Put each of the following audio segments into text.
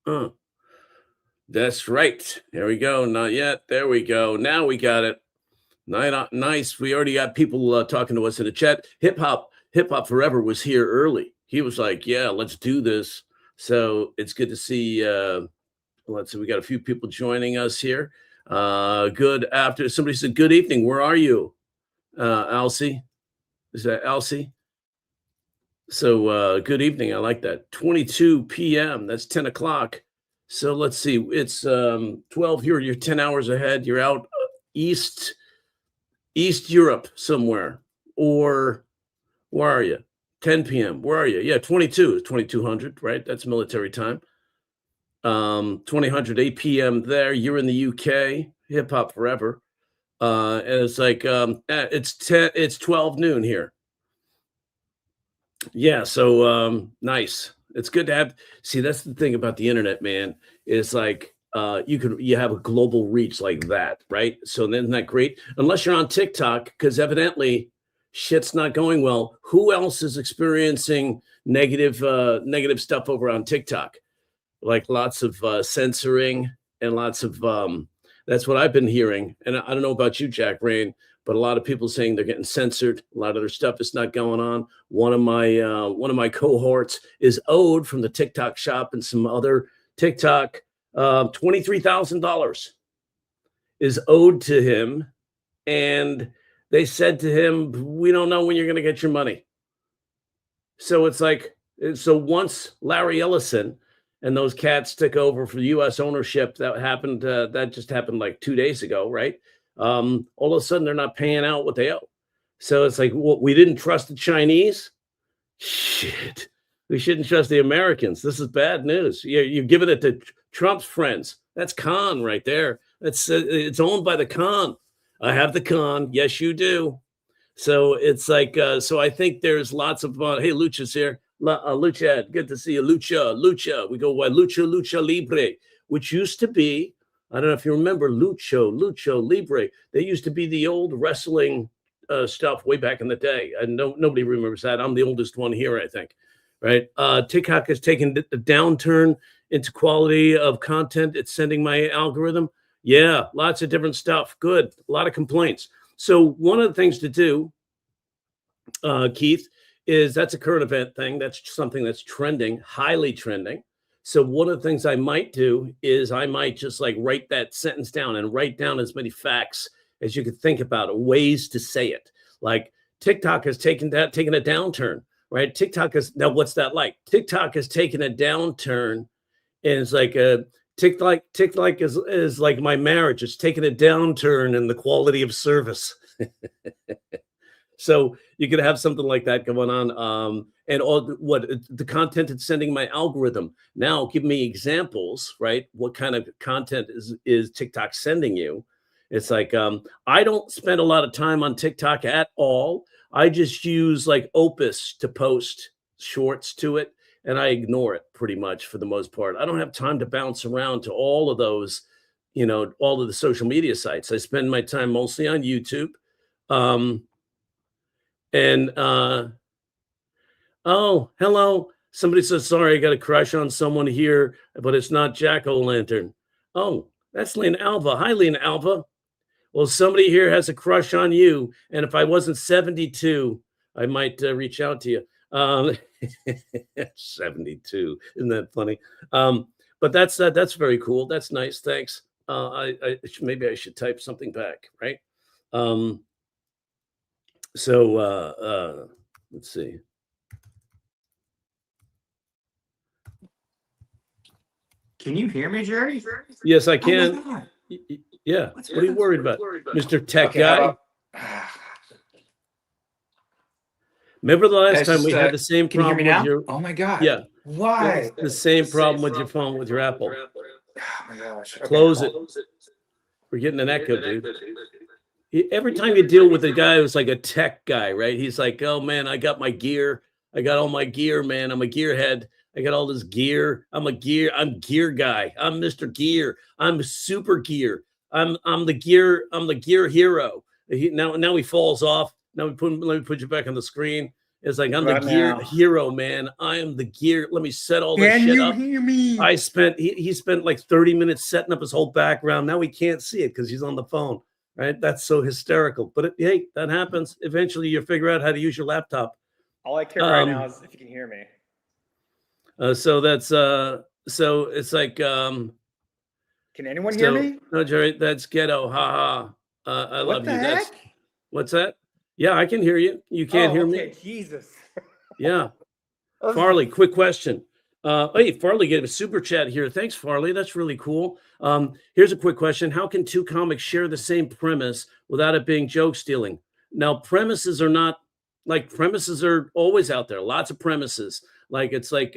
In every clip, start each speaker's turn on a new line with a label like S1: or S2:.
S1: Uh, that's right. There we go. Not yet. There we go. Now we got it. Nice. We already got people talking to us in the chat. Hip Hop Forever was here early. He was like, "Yeah, let's do this." So it's good to see. Let's see. We got a few people joining us here. Good after. Somebody said, "Good evening. Where are you, Alcy?" Is that Alcy? So good evening. I like that. 22 p.m. That's 10 o'clock. So let's see. It's 12 here. You're 10 hours ahead. You're out east Europe somewhere. Or where are you? 10 p.m. Where are you? Yeah, 22. 2200, right? That's military time. 2000, 8 p.m. there. You're in the UK. Hip Hop Forever. And it's like it's 12 noon here. Yeah, so nice. It's good to have. See, that's the thing about the internet, man. Is like you have a global reach like that, right? So then isn't that great? Unless you're on TikTok, because evidently shit's not going well. Who else is experiencing negative stuff over on TikTok? Like lots of censoring and lots of that's what I've been hearing. And I don't know about you, Jack Rain, but a lot of people saying they're getting censored. A lot of their stuff is not going on. One of my cohorts is owed from the TikTok shop and some other TikTok $23,000 is owed to him, and they said to him, "We don't know when you're going to get your money." So it's like, so once Larry Ellison and those cats took over for U.S. ownership, that happened. That just happened like 2 days ago, right? All of a sudden, they're not paying out what they owe. So it's like, well, we didn't trust the Chinese. Shit, we shouldn't trust the Americans. This is bad news. You're giving it to Trump's friends. That's Khan right there. That's it's owned by the Khan. I have the Khan. Yes, you do. So it's like, so I think there's lots of hey, Lucha's here. Lucha, good to see you. Lucha. We go by Lucha Libre, which used to be, I don't know if you remember Lucha Libre. They used to be the old wrestling stuff way back in the day. And nobody remembers that. I'm the oldest one here, I think. Right? TikTok has taken a downturn into quality of content. It's sending my algorithm. Yeah, lots of different stuff. Good. A lot of complaints. So one of the things to do, Keith, is that's a current event thing. That's something that's trending, highly trending. So one of the things I might do is I might just like write that sentence down and write down as many facts as you could think about, ways to say it. Like TikTok has taken a downturn, right? TikTok is, now what's that like? TikTok has taken a downturn, and it's like a TikTok is like my marriage. It's taken a downturn in the quality of service. So you could have something like that going on. And all what the content it's sending my algorithm. Now give me examples, right? What kind of content is TikTok sending you? It's like I don't spend a lot of time on TikTok at all. I just use like Opus to post shorts to it, and I ignore it pretty much for the most part. I don't have time to bounce around to all of those, all of the social media sites. I spend my time mostly on YouTube. Oh, hello. Somebody says, sorry, I got a crush on someone here, but it's not Jack-o'-lantern. Oh, that's Lena Alva. Hi, Lena Alva. Well, somebody here has a crush on you, and if I wasn't 72, I might reach out to you. 72, isn't that funny? But that's very cool. That's nice. Thanks. Maybe I should type something back, right? So let's see.
S2: Can you hear me, Jerry?
S1: Yes, I can. Oh, yeah. What are you worried about, Mr. Tech Guy? Remember the last time we had the same problem with your?
S2: Oh my God!
S1: Yeah.
S2: Why?
S1: The same problem with your phone with your Apple.
S2: Oh my gosh! Okay,
S1: Close it. We're getting an echo, dude. Every time you deal with a guy who's like a tech guy, right? He's like, oh man, I got my gear. I got all my gear, man. I'm a gearhead. I got all this gear. I'm gear guy. I'm Mr. Gear. I'm super gear. I'm the gear hero. Now he falls off. Now let me put you back on the screen. It's like, I'm the
S2: Right
S1: gear
S2: now.
S1: hero, man. I am the gear. Let me set all this
S2: Can
S1: shit
S2: you
S1: up.
S2: hear me?
S1: He spent like 30 minutes setting up his whole background. Now he can't see it because he's on the phone, right? That's so hysterical. But hey, that happens. Eventually you figure out how to use your laptop.
S3: All I care right now is if you can hear me.
S1: So that's so it's like
S3: Can anyone hear me?
S1: No, Jerry, that's ghetto. Ha ha. I love
S3: What the
S1: you.
S3: heck?
S1: What's that? Yeah, I can hear you. You can't hear me.
S3: Jesus.
S1: Yeah. Farley, quick question. Hey, Farley gave a super chat here. Thanks, Farley. That's really cool. Here's a quick question. How can two comics share the same premise without it being joke stealing? Now, premises are always out there. Lots of premises. Like it's like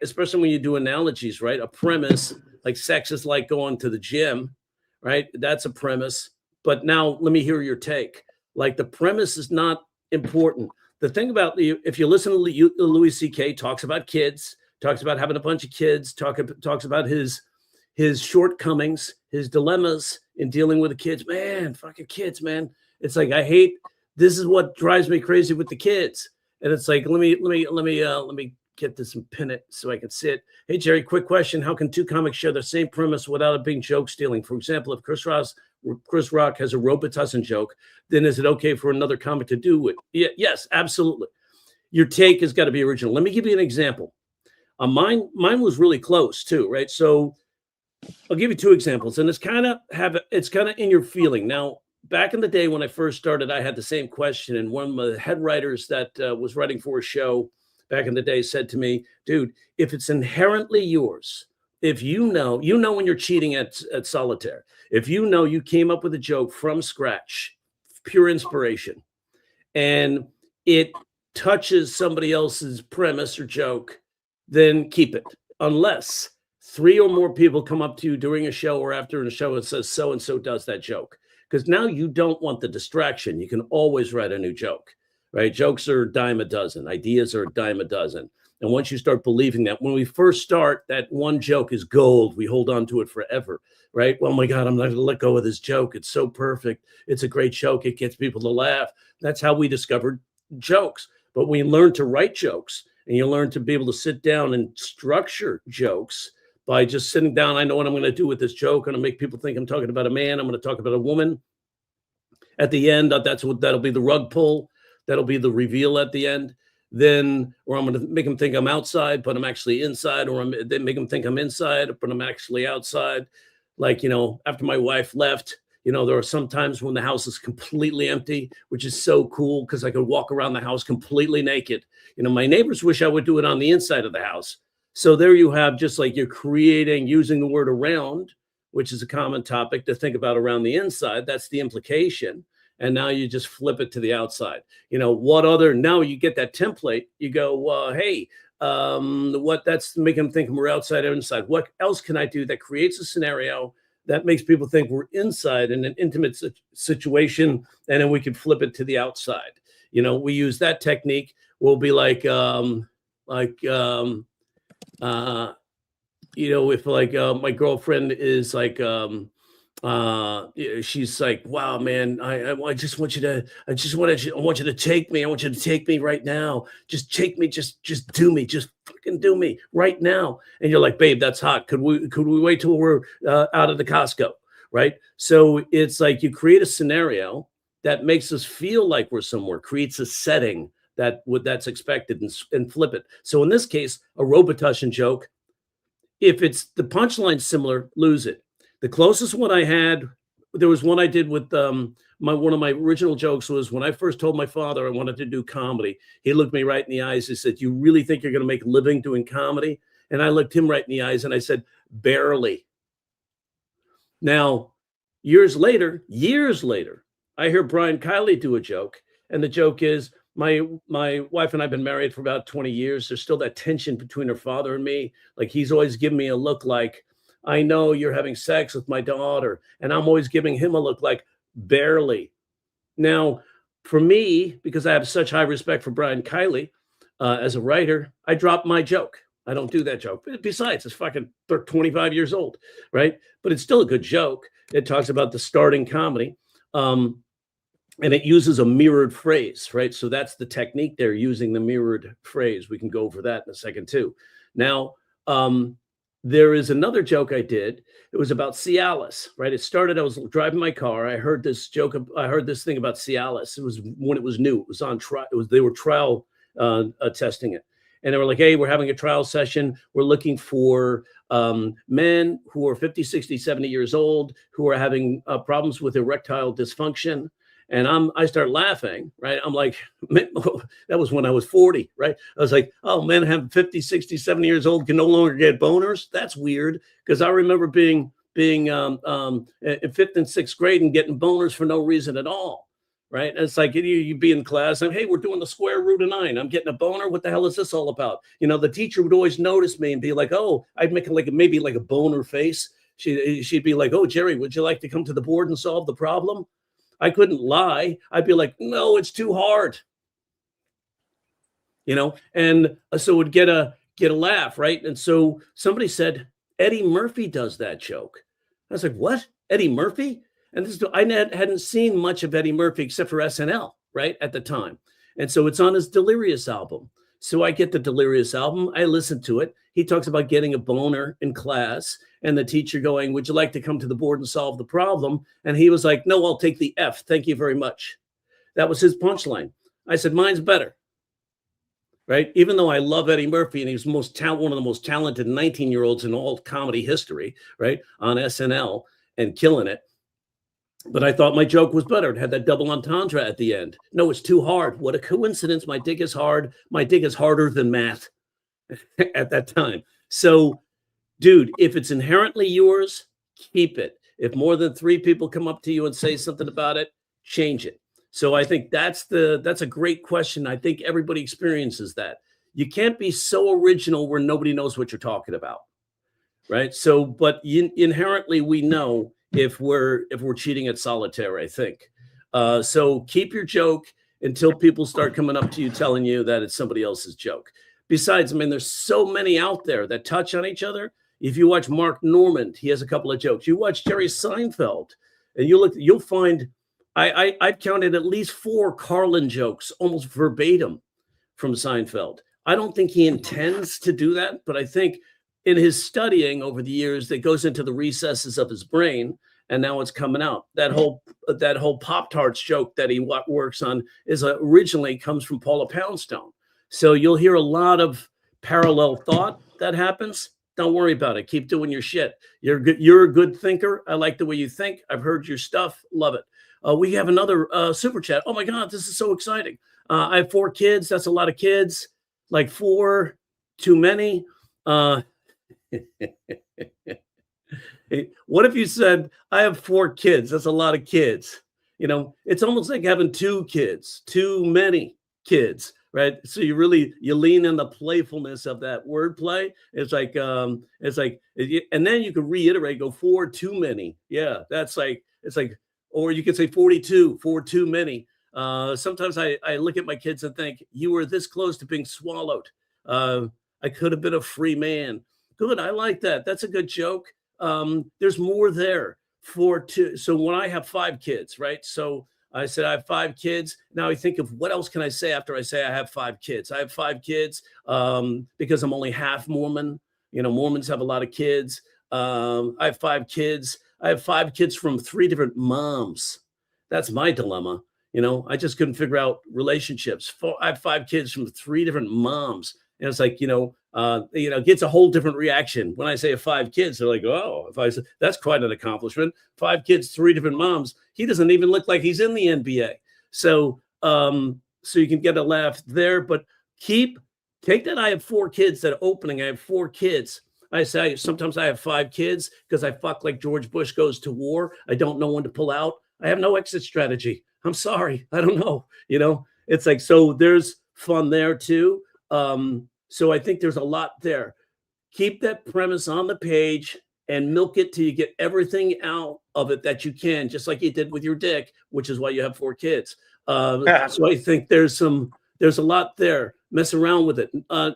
S1: especially when you do analogies, right? A premise like sex is like going to the gym, right? That's a premise. But now let me hear your take. Like the premise is not important. The thing about if you listen to Louis C.K. talks about kids, talks about having a bunch of kids, talks about his shortcomings, his dilemmas in dealing with the kids. Man, fucking kids, man. It's like this is what drives me crazy with the kids. And it's like, let me get this and pin it so I can see it. Hey Jerry, quick question. How can two comics share the same premise without it being joke stealing? For example, if Chris Rock has a Robitussin joke, then is it okay for another comic to do it? Yes, absolutely. Your take has got to be original. Let me give you an example. Mine was really close too, right? So I'll give you two examples, and it's kind of in your feeling. Now, back in the day when I first started, I had the same question, and one of the head writers that was writing for a show back in the day said to me, dude, if it's inherently yours, if you know when you're cheating at solitaire, if you came up with a joke from scratch, pure inspiration, and it touches somebody else's premise or joke, then keep it. Unless 3 or more people come up to you during a show or after a show and says so and so does that joke. Because now you don't want the distraction. You can always write a new joke, right? Jokes are a dime a dozen. Ideas are a dime a dozen. And once you start believing that, when we first start, that one joke is gold. We hold on to it forever, right? Well, my God, I'm not going to let go of this joke. It's so perfect. It's a great joke. It gets people to laugh. That's how we discovered jokes. But we learn to write jokes, and you learn to be able to sit down and structure jokes by just sitting down. I know what I'm going to do with this joke. I'm going to make people think I'm talking about a man. I'm going to talk about a woman. At the end, that'll be the rug pull. That'll be the reveal at the end. Or I'm going to make them think I'm outside, but I'm actually inside, or they make them think I'm inside, but I'm actually outside. Like, after my wife left, there are some times when the house is completely empty, which is so cool because I could walk around the house completely naked. My neighbors wish I would do it on the inside of the house. So there you have, just like you're using the word around, which is a common topic to think about around the inside. That's the implication. And now you just flip it to the outside. Now you get that template. You go, hey, that's making them think we're outside or inside. What else can I do that creates a scenario that makes people think we're inside in an intimate situation, and then we can flip it to the outside? We use that technique. We'll be like if my girlfriend is like, she's like, wow, man, I want you to take me. I want you to take me right now. Just take me. Just do me. Just fucking do me right now. And you're like, babe, that's hot. Could we wait till we're out of the Costco? Right. So it's like you create a scenario that makes us feel like we're somewhere, creates a setting that's expected, and flip it. So in this case, a Robitussin joke, if it's the punchline similar, lose it. The closest one I had, there was one I did with one of my original jokes was when I first told my father I wanted to do comedy. He looked me right in the eyes. He said, "You really think you're going to make a living doing comedy?" And I looked him right in the eyes and I said, "Barely." Now, years later, I hear Brian Kiley do a joke, and the joke is, my wife and I've been married for about 20 years. There's still that tension between her father and me. Like, he's always giving me a look like, I know you're having sex with my daughter. And I'm always giving him a look like, barely. Now, for me, because I have such high respect for Brian Kiley as a writer, I dropped my joke. I don't do that joke. Besides, it's fucking 25 years old, right? But it's still a good joke. It talks about the starting comedy. and it uses a mirrored phrase, right? So that's the technique there, using the mirrored phrase. We can go over that in a second too. Now, there is another joke I did. It was about Cialis, right? It started, I was driving my car. I heard this joke. I heard this thing about Cialis. It was when it was new. It was on trial. They were trial testing it. And they were like, hey, we're having a trial session. We're looking for men who are 50, 60, 70 years old, who are having problems with erectile dysfunction. And I start laughing, right? I'm like, that was when I was 40, right? I was like, oh, men have 50, 60, 70 years old can no longer get boners. That's weird. Because I remember being in fifth and sixth grade and getting boners for no reason at all, right? And it's like you'd be in class and, hey, we're doing the square root of 9. I'm getting a boner. What the hell is this all about? You know, the teacher would always notice me and be like, oh, I'd make maybe like a boner face. She'd be like, oh, Jerry, would you like to come to the board and solve the problem? I couldn't lie. I'd be like, no, it's too hard. You know, and so would get a laugh, right? And so somebody said, Eddie Murphy does that joke. I was like, what? Eddie Murphy? And I hadn't seen much of Eddie Murphy except for SNL, right, at the time. And so it's on his Delirious album. So I get the Delirious album. I listen to it. He talks about getting a boner in class and the teacher going, would you like to come to the board and solve the problem? And he was like, no, I'll take the F. Thank you very much. That was his punchline. I said, mine's better. Right? Even though I love Eddie Murphy and he's one of the most talented 19-year-olds in all comedy history, right, on SNL and killing it. But I thought my joke was better. It had that double entendre at the end. No, it's too hard. What a coincidence. My dick is hard. My dick is harder than math at that time. So, dude, if it's inherently yours, keep it. If more than 3 people come up to you and say something about it, change it. So I think that's a great question. I think everybody experiences that. You can't be so original where nobody knows what you're talking about, right? So, but inherently we know if we're cheating at solitaire, I think. So keep your joke until people start coming up to you telling you that it's somebody else's joke. Besides, I mean, there's so many out there that touch on each other. If you watch Mark Normand, he has a couple of jokes. You watch Jerry Seinfeld, and you'll find I've counted at least 4 Carlin jokes almost verbatim from Seinfeld. I don't think he intends to do that, but I think in his studying over the years that goes into the recesses of his brain, and now it's coming out. That whole Pop-Tarts joke that he works on is originally comes from Paula Poundstone. So you'll hear a lot of parallel thought that happens. Don't worry about it. Keep doing your shit. You're good. You're a good thinker. I like the way you think. I've heard your stuff. Love it. We have another super chat. Oh my God, this is so exciting. I have 4 kids. That's a lot of kids. Like 4, too many. What if you said, I have 4 kids? That's a lot of kids. You know, it's almost like having 2 kids, too many kids, right? So you lean in the playfulness of that wordplay. It's like, and then you can reiterate, go 4 too many. Yeah, it's like, or you could say 42, 4 too many. Sometimes I look at my kids and think, you were this close to being swallowed. I could have been a free man. Good. I like that. That's a good joke. There's more there for 2. So when I have 5 kids, right? So I said, I have 5 kids. Now I think of what else can I say after I say I have 5 kids? I have 5 kids because I'm only half Mormon. You know, Mormons have a lot of kids. I have 5 kids. I have 5 kids from 3 different moms. That's my dilemma. You know, I just couldn't figure out relationships. I have 5 kids from 3 different moms. And it's like, it gets a whole different reaction. When I say I have 5 kids, they're like, oh, if I say that's quite an accomplishment. 5 kids, 3 different moms. He doesn't even look like he's in the NBA. So you can get a laugh there, but take that. I have 4 kids, that opening. I have 4 kids. I say sometimes I have 5 kids because I fuck like George Bush goes to war. I don't know when to pull out. I have no exit strategy. I'm sorry. I don't know. You know, it's like, so there's fun there too. So I think there's a lot there. Keep that premise on the page and milk it till you get everything out of it that you can, just like you did with your dick, which is why you have 4 kids. So I think there's a lot there. Mess around with it.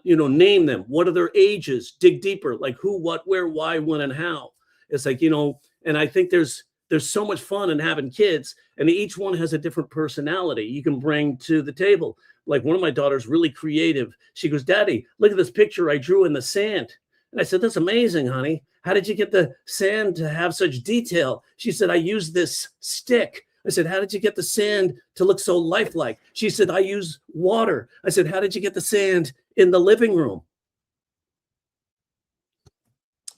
S1: Name them. What are their ages? Dig deeper. Like who, what, where, why, when, and how. It's like, and I think there's there's so much fun in having kids, and each one has a different personality you can bring to the table. Like one of my daughters, really creative. She goes, "Daddy, look at this picture I drew in the sand." And I said, "That's amazing, honey. How did you get the sand to have such detail?" She said, "I used this stick." I said, "How did you get the sand to look so lifelike?" She said, "I use water." I said, "How did you get the sand in the living room?"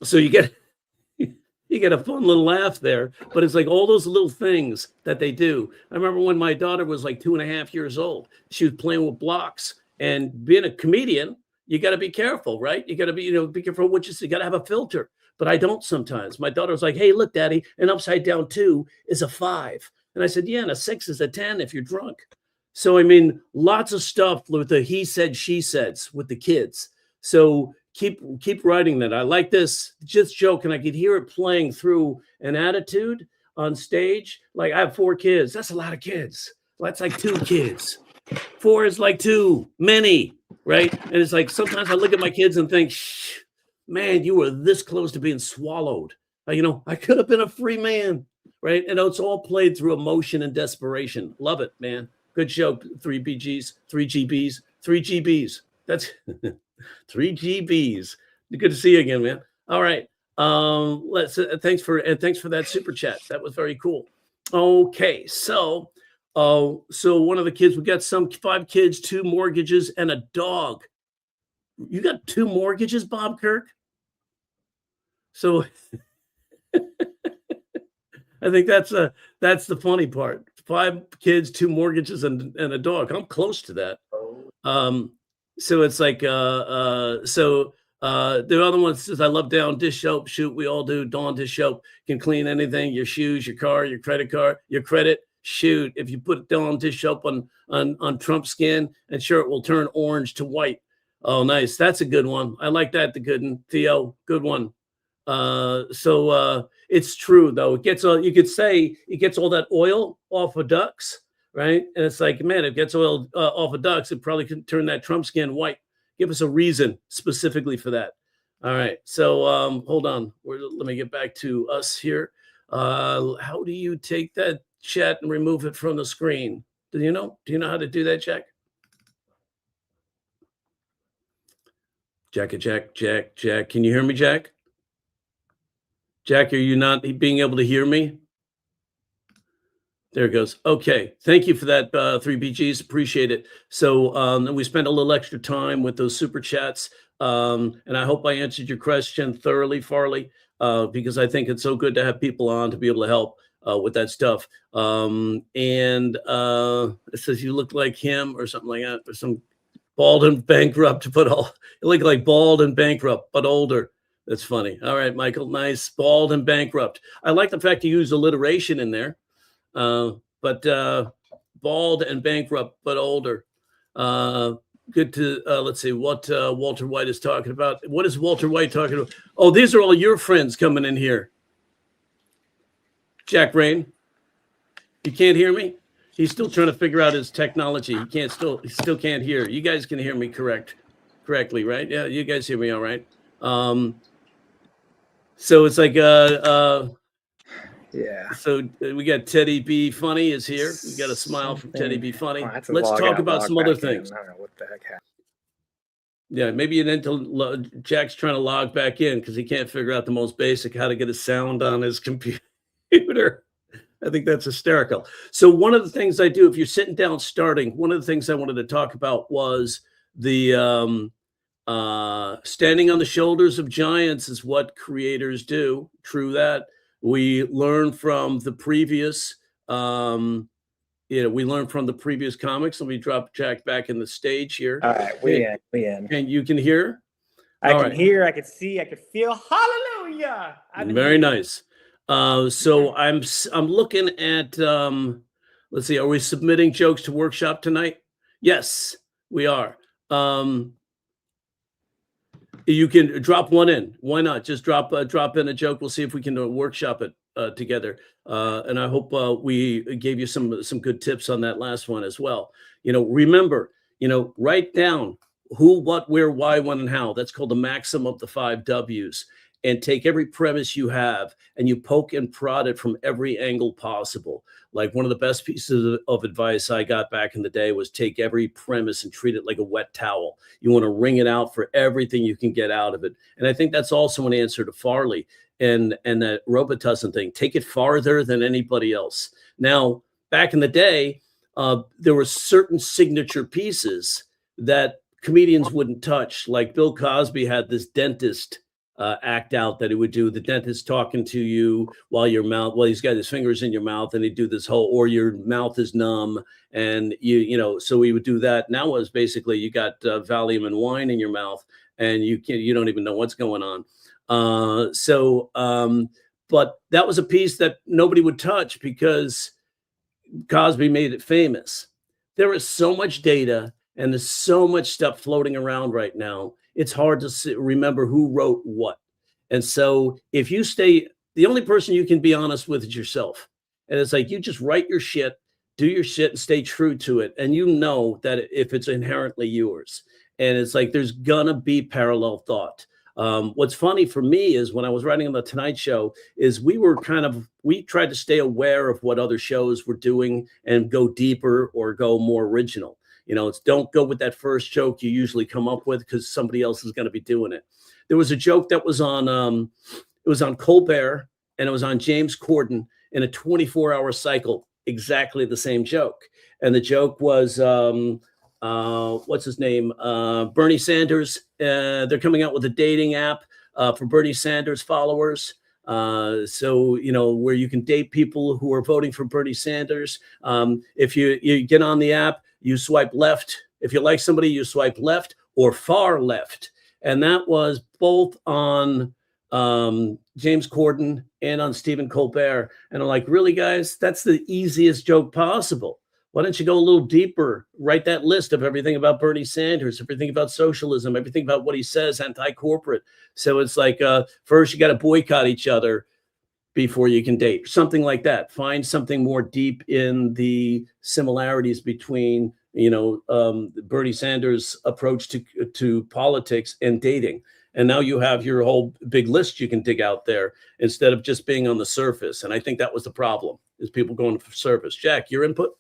S1: So you get a fun little laugh there, but it's like all those little things that they do. I remember when my daughter was like 2.5 years old, she was playing with blocks, and being a comedian, you got to be careful, right? You got to be, be careful what you say. You got to have a filter, but I don't sometimes. My daughter was like, "Hey, look, Daddy, an upside down 2 is a 5." And I said, "Yeah, and a 6 is a 10 if you're drunk." So, I mean, lots of stuff with the he said, she says with the kids. So keep writing that. I like this just joke, and I could hear it playing through an attitude on stage. Like, I have 4 kids. That's a lot of kids. That's like 2 kids. 4 is like too many, right? And it's like sometimes I look at my kids and think, man, you were this close to being swallowed. I could have been a free man, right? And it's all played through emotion and desperation. Love it, man. Good joke. 3 BGs, 3 GBs, 3 GBs. That's 3 GBs. Good to see you again, man. All right. Thanks for that super chat. That was very cool. Okay, so one of the kids, we got 5 kids, 2 mortgages, and a dog. You got 2 mortgages, Bob Kirk? So I think that's the funny part. 5 kids, 2 mortgages, and a dog. I'm close to that. So it's like the other one says, "I love Dawn dish soap. Shoot, we all do. Dawn dish soap can clean anything: your shoes, your car, your credit card, your credit. Shoot, if you put Dawn dish soap on Trump's skin, and sure, it will turn orange to white." Oh, nice. That's a good one. I like that. The good one, Theo. Good one. It's true though. You could say it gets all that oil off of ducks, right? And it's like, man, it gets oil off of ducks. It probably could turn that Trump skin white. Give us a reason specifically for that. All right. So hold on. Let me get back to us here. How do you take that chat and remove it from the screen? Do you know how to do that, Jack? Jack. Can you hear me, Jack? Jack, are you not being able to hear me? There it goes. Okay. Thank you for that, 3 BGs. Appreciate it. So we spent a little extra time with those super chats. And I hope I answered your question thoroughly, Farley, because I think it's so good to have people on to be able to help with that stuff. It says you look like him or something like that, or some bald and bankrupt, but you look like bald and bankrupt, but older. That's funny. All right, Michael. Nice. Bald and bankrupt. I like the fact you use alliteration in there. But bald and bankrupt, but older. Good to let's see what Walter White is talking about. What is Walter White talking about? Oh, these are all your friends coming in here. Jack Rain, you can't hear me? He's still trying to figure out his technology. He still can't hear. You guys can hear me correctly, right? Yeah, you guys hear me all right. So it's like
S3: yeah.
S1: So we got Teddy B Funny is here. We got a smile from Teddy B Funny. Let's talk about some other things.
S3: I don't know what the heck happened.
S1: Yeah, maybe you need to. Jack's trying to log back in because he can't figure out the most basic how to get a sound on his computer. I think that's hysterical. So one of the things I do, if you're sitting down starting, one of the things I wanted to talk about was the standing on the shoulders of giants is what creators do. True that. We learn from the previous, we learn from the previous comics. Let me drop Jack back in the stage here.
S3: All right, we in.
S1: And you can hear?
S3: I can hear, I can see, I can feel. Hallelujah!
S1: Very nice. So I'm looking at, let's see, are we submitting jokes to workshop tonight? Yes, we are. You can drop one in. Why not? Just drop in a joke. We'll see if we can workshop it together. And I hope we gave you some good tips on that last one as well. Remember, write down who, what, where, why, when, and how. That's called the maxim of the 5 W's. and take every premise you have and you poke and prod it from every angle possible. Like one of the best pieces of advice I got back in the day was take every premise and treat it like a wet towel. You want to wring it out for everything you can get out of it. And I think that's also an answer to Farley and that Robitussin thing. Take it farther than anybody else. Now, back in the day, there were certain signature pieces that comedians wouldn't touch. Like Bill Cosby had this dentist act out that he would do. The dentist talking to you while he's got his fingers in your mouth, and he'd do this whole, or your mouth is numb, and so he would do that. Now it was basically you got Valium and wine in your mouth, and you don't even know what's going on. But that was a piece that nobody would touch because Cosby made it famous. There is so much data and there's so much stuff floating around right now. It's hard to remember who wrote what. And so if you the only person you can be honest with is yourself. And it's like, you just write your shit, do your shit, and stay true to it. And you know that if it's inherently yours. And it's like, there's gonna be parallel thought. What's funny for me is when I was writing on the Tonight Show is we tried to stay aware of what other shows were doing and go deeper or go more original. It's don't go with that first joke you usually come up with because somebody else is going to be doing it. There was a joke that was on Colbert and it was on James Corden in a 24-hour cycle, exactly the same joke. And the joke was, what's his name? Bernie Sanders. They're coming out with a dating app for Bernie Sanders followers. So, where you can date people who are voting for Bernie Sanders. If you get on the app, you swipe left. If you like somebody, you swipe left or far left. And that was both on James Corden and on Stephen Colbert. And I'm like, really, guys? That's the easiest joke possible. Why don't you go a little deeper? Write that list of everything about Bernie Sanders, everything about socialism, everything about what he says, anti-corporate. So it's like, first you got to boycott each other before you can date, something like that. Find something more deep in the similarities between, Bernie Sanders' approach to politics and dating. And now you have your whole big list you can dig out there instead of just being on the surface. And I think that was the problem, is people going for surface. Jack, your input?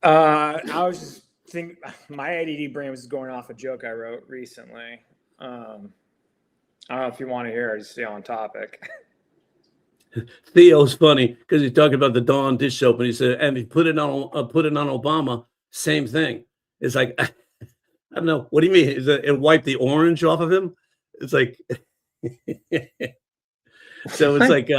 S3: I was just thinking, my ADD brain was going off a joke I wrote recently. I don't know if you want to hear it, just stay on topic.
S1: Theo's funny because he's talking about the Dawn dish soap, and he said, and he put it on Obama. Same thing. It's like, I don't know. What do you mean? Is it wipe the orange off of him? It's like, so it's like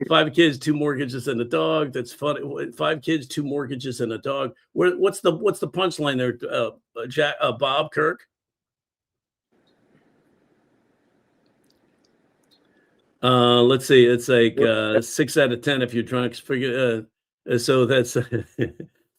S1: 5 kids, 2 mortgages, and a dog. That's funny. 5 kids, 2 mortgages, and a dog. What's the punchline there, Jack? Bob Kirk. Let's see. It's like 6 out of 10 if you're drunk. So that's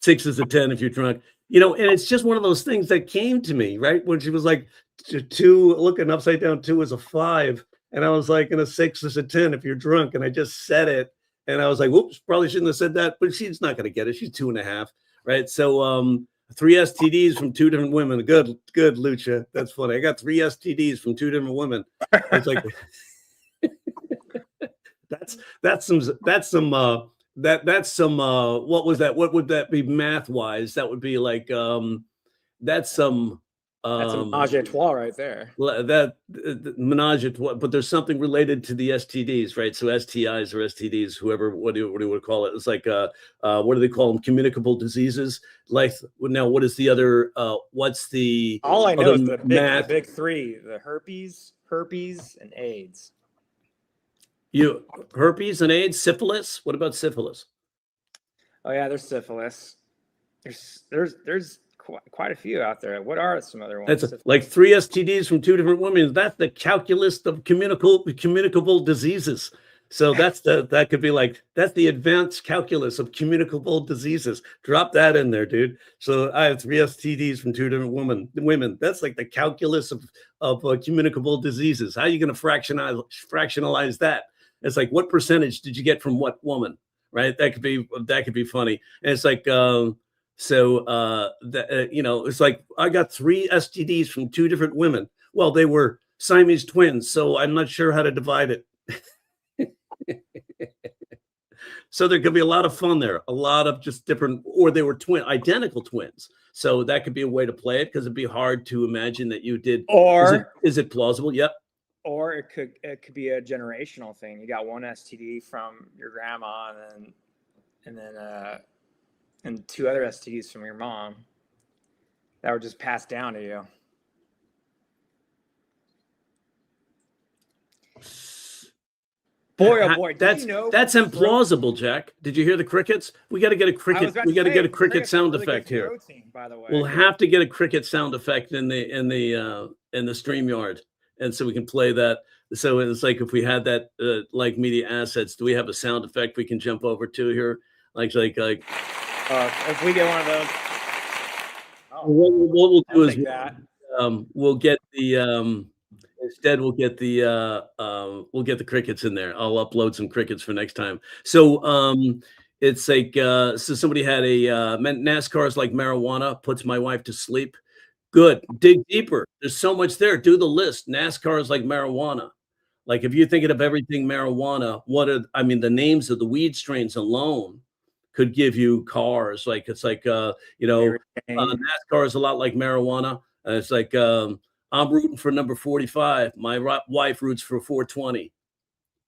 S1: 6 is a 10 if you're drunk. And it's just one of those things that came to me, right? When she was like 2 looking upside down, 2 is a 5. And I was like, and a 6 is a 10 if you're drunk. And I just said it. And I was like, whoops, probably shouldn't have said that. But she's not going to get it. She's 2.5. Right. So 3 STDs from 2 different women. Good, Lucha. That's funny. I got 3 STDs from 2 different women. It's like that's some what was that? What would that be math wise? That would be like that's some
S3: That's a menage a trois right there.
S1: That menage a trois, but there's something related to the STDs, right? So STIs or STDs, whoever, what do you call it? It's like what do they call them? Communicable diseases. Like now, what is the other? What's the?
S3: All I know is the big 3: the herpes, and AIDS.
S1: Herpes and AIDS, syphilis. What about syphilis?
S3: Oh yeah, there's syphilis. There's quite a few out there. What are some other ones?
S1: That's like 3 STDs from 2 different women. That's the calculus of communicable diseases. So that could be like, that's the advanced calculus of communicable diseases. Drop that in there, dude. So I have 3 STDs from 2 different women. That's like the calculus of communicable diseases. How are you going to fractionalize that? It's like, what percentage did you get from what woman? Right? That could be funny. And it's like, it's like I got 3 STDs from 2 different women. Well, they were Siamese twins, so I'm not sure how to divide it. So there could be a lot of fun there, a lot of just different, or they were identical twins. So that could be a way to play it, because it'd be hard to imagine that you did.
S3: Or
S1: is it plausible? Yep.
S3: Or it could be a generational thing. You got one STD from your grandma, and two other STDs from your mom that were just passed down to you. Boy, oh boy!
S1: That's implausible, Jack. Did you hear the crickets? We got to get a cricket. We got to get a cricket sound effect here.
S3: Protein, by the way.
S1: We'll have to get a cricket sound effect in the StreamYard, and so we can play that. So it's like, if we had that like media assets, do we have a sound effect we can jump over to here? Like
S3: if we get one of those.
S1: What we'll do is we'll get the instead we'll get the crickets in there. I'll upload some crickets for next time. So it's like so somebody had a NASCAR is like marijuana, puts my wife to sleep. Good. Dig deeper. There's so much there. Do the list. NASCAR is like marijuana. Like, if you're thinking of everything marijuana, the names of the weed strains alone could give you cars. Like, it's like, NASCAR is a lot like marijuana. It's like, I'm rooting for number 45. My wife roots for 420.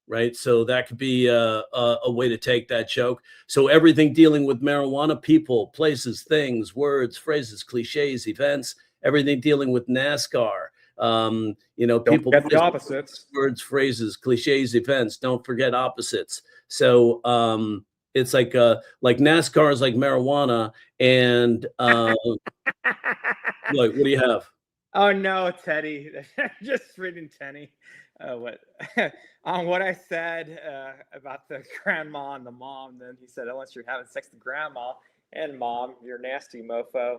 S1: Right. So that could be a way to take that joke. So everything dealing with marijuana, people, places, things, words, phrases, cliches, events, everything dealing with NASCAR.
S3: Don't
S1: people,
S3: forget the opposites,
S1: words, phrases, cliches, events. Don't forget opposites. So it's like NASCAR is like marijuana. And what do you have?
S3: Oh no, Teddy! Just reading Teddy. What on what I said about the grandma and the mom. Then he said, unless you're having sex with grandma and mom, you're nasty mofo.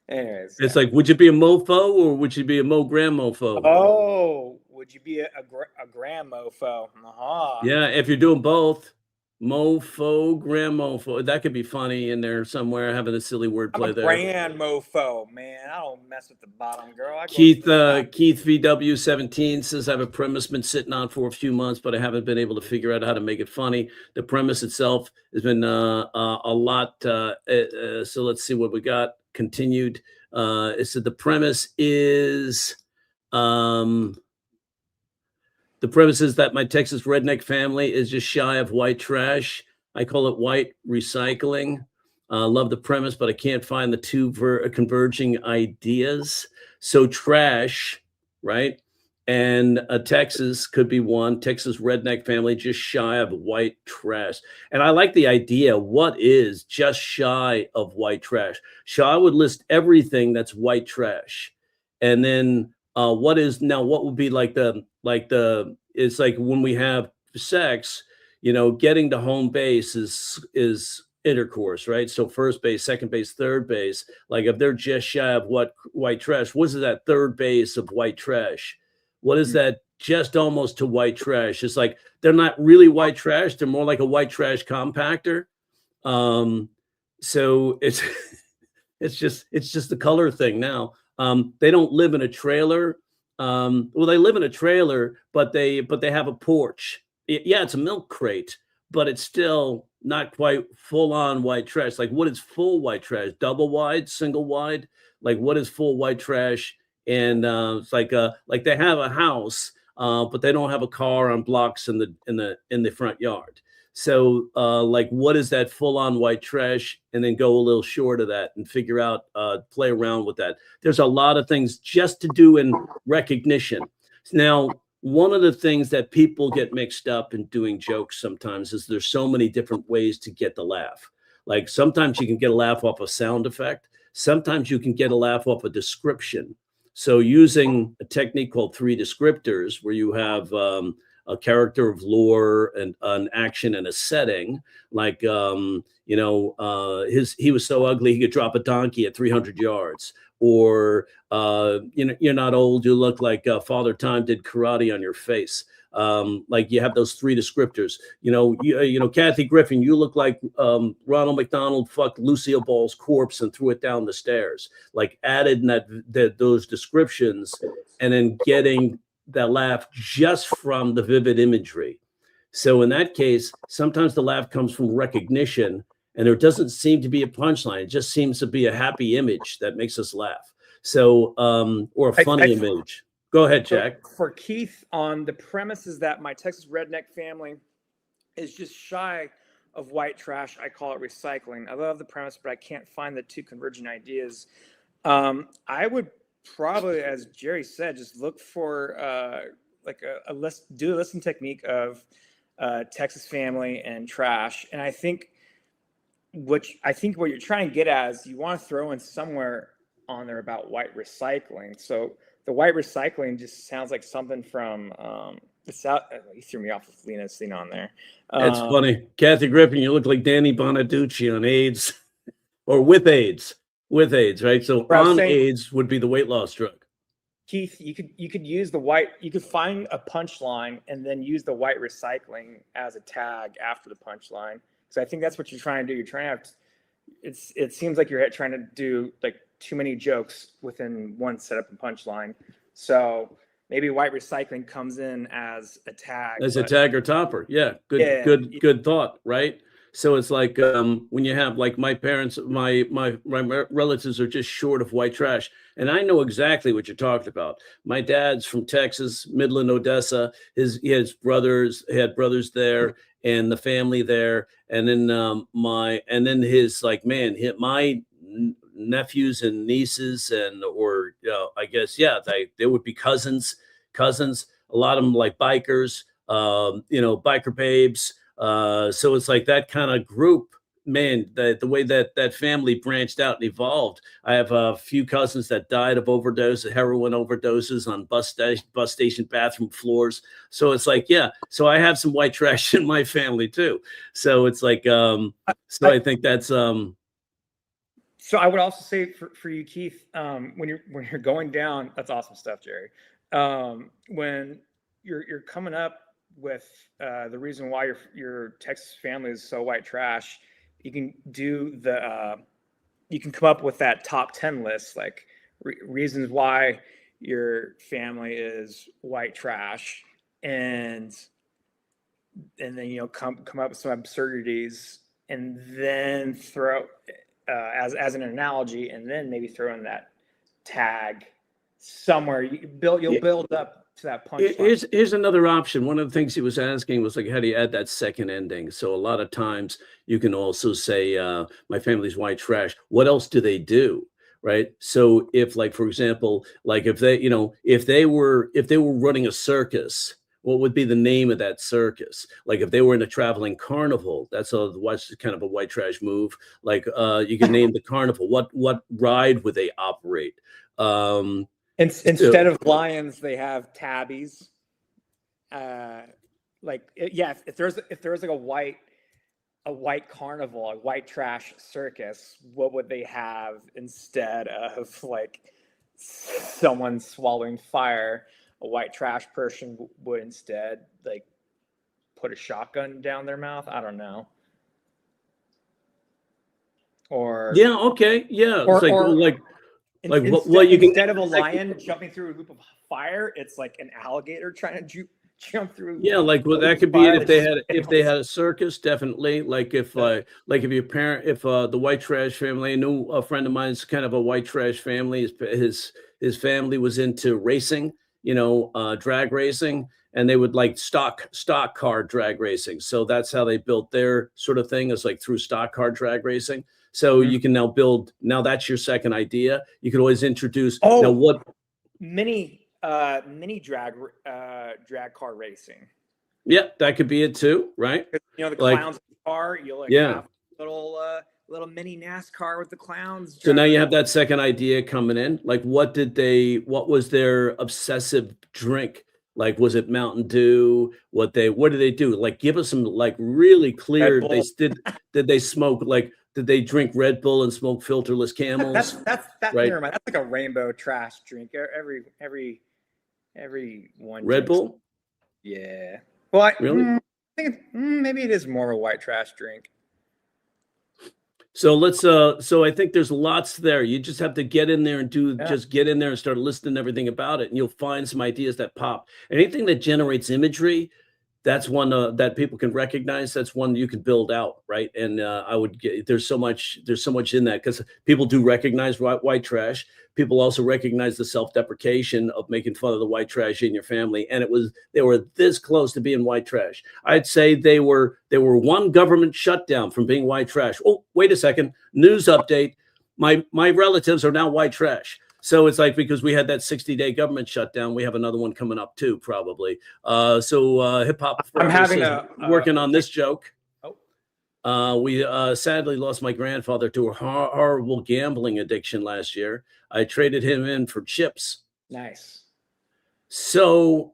S3: Anyways,
S1: it's like, would you be a mofo or would you be a grand mofo?
S3: Oh, would you be a grand mofo?
S1: Yeah, if you're doing both, mofo, grand mofo, that could be funny in there somewhere, having a silly wordplay there.
S3: Grand mofo, man. I don't mess with the bottom girl.
S1: Keith VW 17 says, I have a premise been sitting on for a few months, but I haven't been able to figure out how to make it funny. The premise itself has been a lot. So let's see what we got. Continued. It said the premise is that my Texas redneck family is just shy of white trash. I call it white recycling. Love the premise, but I can't find the two converging ideas. So trash, right? And Texas could be one. Texas redneck family just shy of white trash. And I like the idea. What is just shy of white trash? So I would list everything that's white trash. And then what would be it's like when we have sex, getting to home base is intercourse, right? So first base, second base, third base. Like, if they're just shy of white trash, what is that third base of white trash? What is that just almost to white trash? It's like, they're not really white trash. They're more like a white trash compactor. So it's just the color thing now. They don't live in a trailer. Well, they live in a trailer, but they have a porch. Yeah, it's a milk crate, but it's still not quite full on white trash. Like, what is full white trash? Double wide, single wide? Like, what is full white trash? And it's like they have a house, but they don't have a car on blocks in the front yard. So like, what is that full on white trash? And then go a little short of that and figure out, play around with that. There's a lot of things just to do in recognition. Now, one of the things that people get mixed up in doing jokes sometimes is there's so many different ways to get the laugh. Like, sometimes you can get a laugh off a sound effect. Sometimes you can get a laugh off a description. So using a technique called 3 descriptors, where you have a character of lore and an action and a setting, like, he was so ugly he could drop a donkey at 300 yards. Or, you're not old, you look like Father Time did karate on your face. Like, you have those 3 descriptors. Kathy Griffin, you look like Ronald McDonald fucked Lucille Ball's corpse and threw it down the stairs. Like, added in those descriptions, and then getting just from the vivid imagery. So in that case, sometimes the laugh comes from recognition, and there doesn't seem to be a punchline. It just seems to be a happy image that makes us laugh. So, or a funny image. Go ahead, Jack.
S3: For Keith, on the premise is that my Texas redneck family is just shy of white trash. I call it recycling. I love the premise, but I can't find the two converging ideas. I would probably, as Jerry said, just look for like a list, do a listening technique of Texas family and trash. And I think what you're trying to get at is you want to throw in somewhere on there about white recycling. So the white recycling just sounds like something from it's out. You threw me off with Lena's thing on there.
S1: It's funny. Kathy Griffin, you look like Danny Bonaducci on AIDS or with AIDS. With AIDS, right? So on AIDS would be the weight loss drug.
S3: Keith, you could use the white, you could find a punchline and then use the white recycling as a tag after the punchline. So I think that's what you're trying to do. You're trying to it seems like you're trying to do like too many jokes within one setup and punchline. So maybe white recycling comes in as a tag.
S1: As a tag or topper. Yeah. Good thought, right? So it's like when you have like my parents, my relatives are just short of white trash. And I know exactly what you're talking about. My dad's from Texas, Midland, Odessa. He had brothers there and the family there. And then his like, man, my nephews and nieces or I guess, yeah, they would be cousins, a lot of them like bikers, biker babes. So it's like that kind of group, man, the way that family branched out and evolved. I have a few cousins that died of heroin overdoses on bus station bathroom floors. So it's like, yeah, so I have some white trash in my family too. So it's like, I think that's,
S3: so I would also say for you, Keith, when you're going down, that's awesome stuff, Jerry. When you're coming up with the reason why your Texas family is so white trash, you can you can come up with that top 10 list, like reasons why your family is white trash, and then come up with some absurdities, and then throw as an analogy, and then maybe throw in that tag somewhere. You'll build up to that punchline.
S1: Here's another option. One of the things he was asking was like, how do you add that second ending? So a lot of times you can also say, my family's white trash. What else do they do? Right. So if, like, for example, like if they were running a circus, what would be the name of that circus? Like if they were in a traveling carnival, that's kind of a white trash move. Like you can name the carnival. What ride would they operate?
S3: Instead of lions, they have tabbies. If there's like a white carnival, a white trash circus, what would they have instead of like someone swallowing fire? A white trash person would instead like put a shotgun down their mouth. I don't know. Or
S1: yeah, okay, yeah.
S3: Or, instead of a lion jumping through a loop of fire, it's like an alligator trying to jump through.
S1: Yeah, like that could be it if they had a circus, definitely. Like if the white trash family, I knew a friend of mine's kind of a white trash family. His family was into racing, drag racing, and they would like stock car drag racing. So that's how they built their sort of thing, is like through stock car drag racing. So you can now that's your second idea. You could always introduce
S3: mini drag car racing.
S1: Yeah, that could be it too, right?
S3: The clowns in the car, you'll have a little mini NASCAR with the clowns.
S1: So now you have that second idea coming in. Like what was their obsessive drink? Like, was it Mountain Dew? What did they do? Like, give us some like really clear. Did they smoke? Like, did they drink Red Bull and smoke filterless Camels?
S3: That's
S1: right.
S3: Never mind. That's like a rainbow trash drink. Every one.
S1: Red Bull.
S3: Yeah. Well,
S1: really?
S3: I think maybe it is more of a white trash drink.
S1: So let's so I think there's lots there. You just have to get in there and
S3: Yeah.
S1: just get in there and start listening to everything about it, and you'll find some ideas that pop. Anything that generates imagery, that's one that people can recognize. That's one you can build out, right? And I would get there's so much in that because people do recognize white trash. People also recognize the self-deprecation of making fun of the white trash in your family, and they were this close to being white trash. I'd say they were one government shutdown from being white trash. Oh, wait a second, news update. My relatives are now white trash. So it's like because we had that 60-day government shutdown, we have another one coming up too, probably. Hip hop
S3: I'm having
S1: working on this joke.
S3: Oh.
S1: We sadly lost my grandfather to a horrible gambling addiction last year. I traded him in for chips.
S3: Nice.
S1: So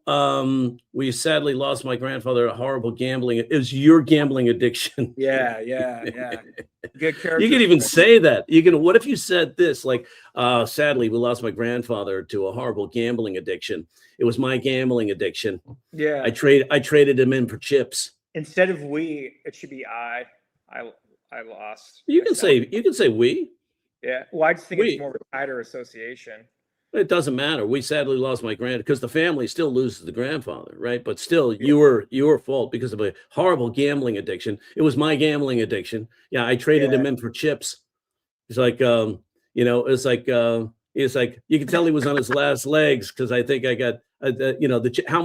S1: we sadly lost my grandfather to horrible gambling. It was your gambling addiction.
S3: Yeah. Good character.
S1: You can even say that. You can. What if you said this? Like, sadly, we lost my grandfather to a horrible gambling addiction. It was my gambling addiction.
S3: Yeah.
S1: I traded him in for chips.
S3: Instead of we, it should be I lost.
S1: You can say we.
S3: Yeah. Well, I just think
S1: We.
S3: it's more of a tighter association.
S1: It doesn't matter. We sadly lost my because the family still loses the grandfather, right? But still, you were your fault because of a horrible gambling addiction. It was my gambling addiction. Yeah, I traded him in for chips. It's like it's like you can tell he was on his last legs because I think I got how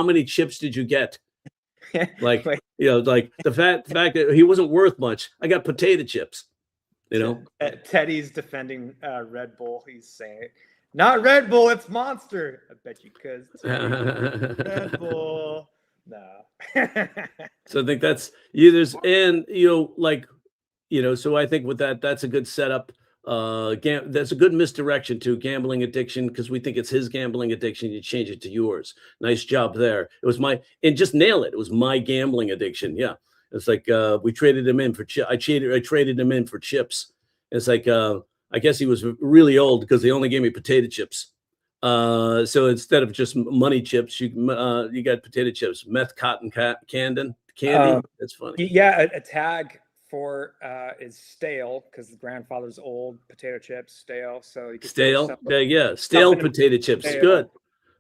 S1: many chips did you get? Like like the fact that he wasn't worth much. I got potato chips.
S3: Teddy's defending Red Bull. He's saying, "Not Red Bull, it's Monster." I bet you because Red Bull. No.
S1: So I think that's so I think with that, that's a good setup. That's a good misdirection to gambling addiction because we think it's his gambling addiction. You change it to yours. Nice job there. It was and just nail it. It was my gambling addiction. Yeah. It's like we traded him in for I traded him in for chips. It's like I guess he was really old because they only gave me potato chips. So instead of just money chips, you got potato chips, meth cotton candy. That's funny.
S3: Yeah, a tag for is stale because the grandfather's old. Potato chips stale. So you
S1: stale. Stale potato chips.
S3: Stale.
S1: Good.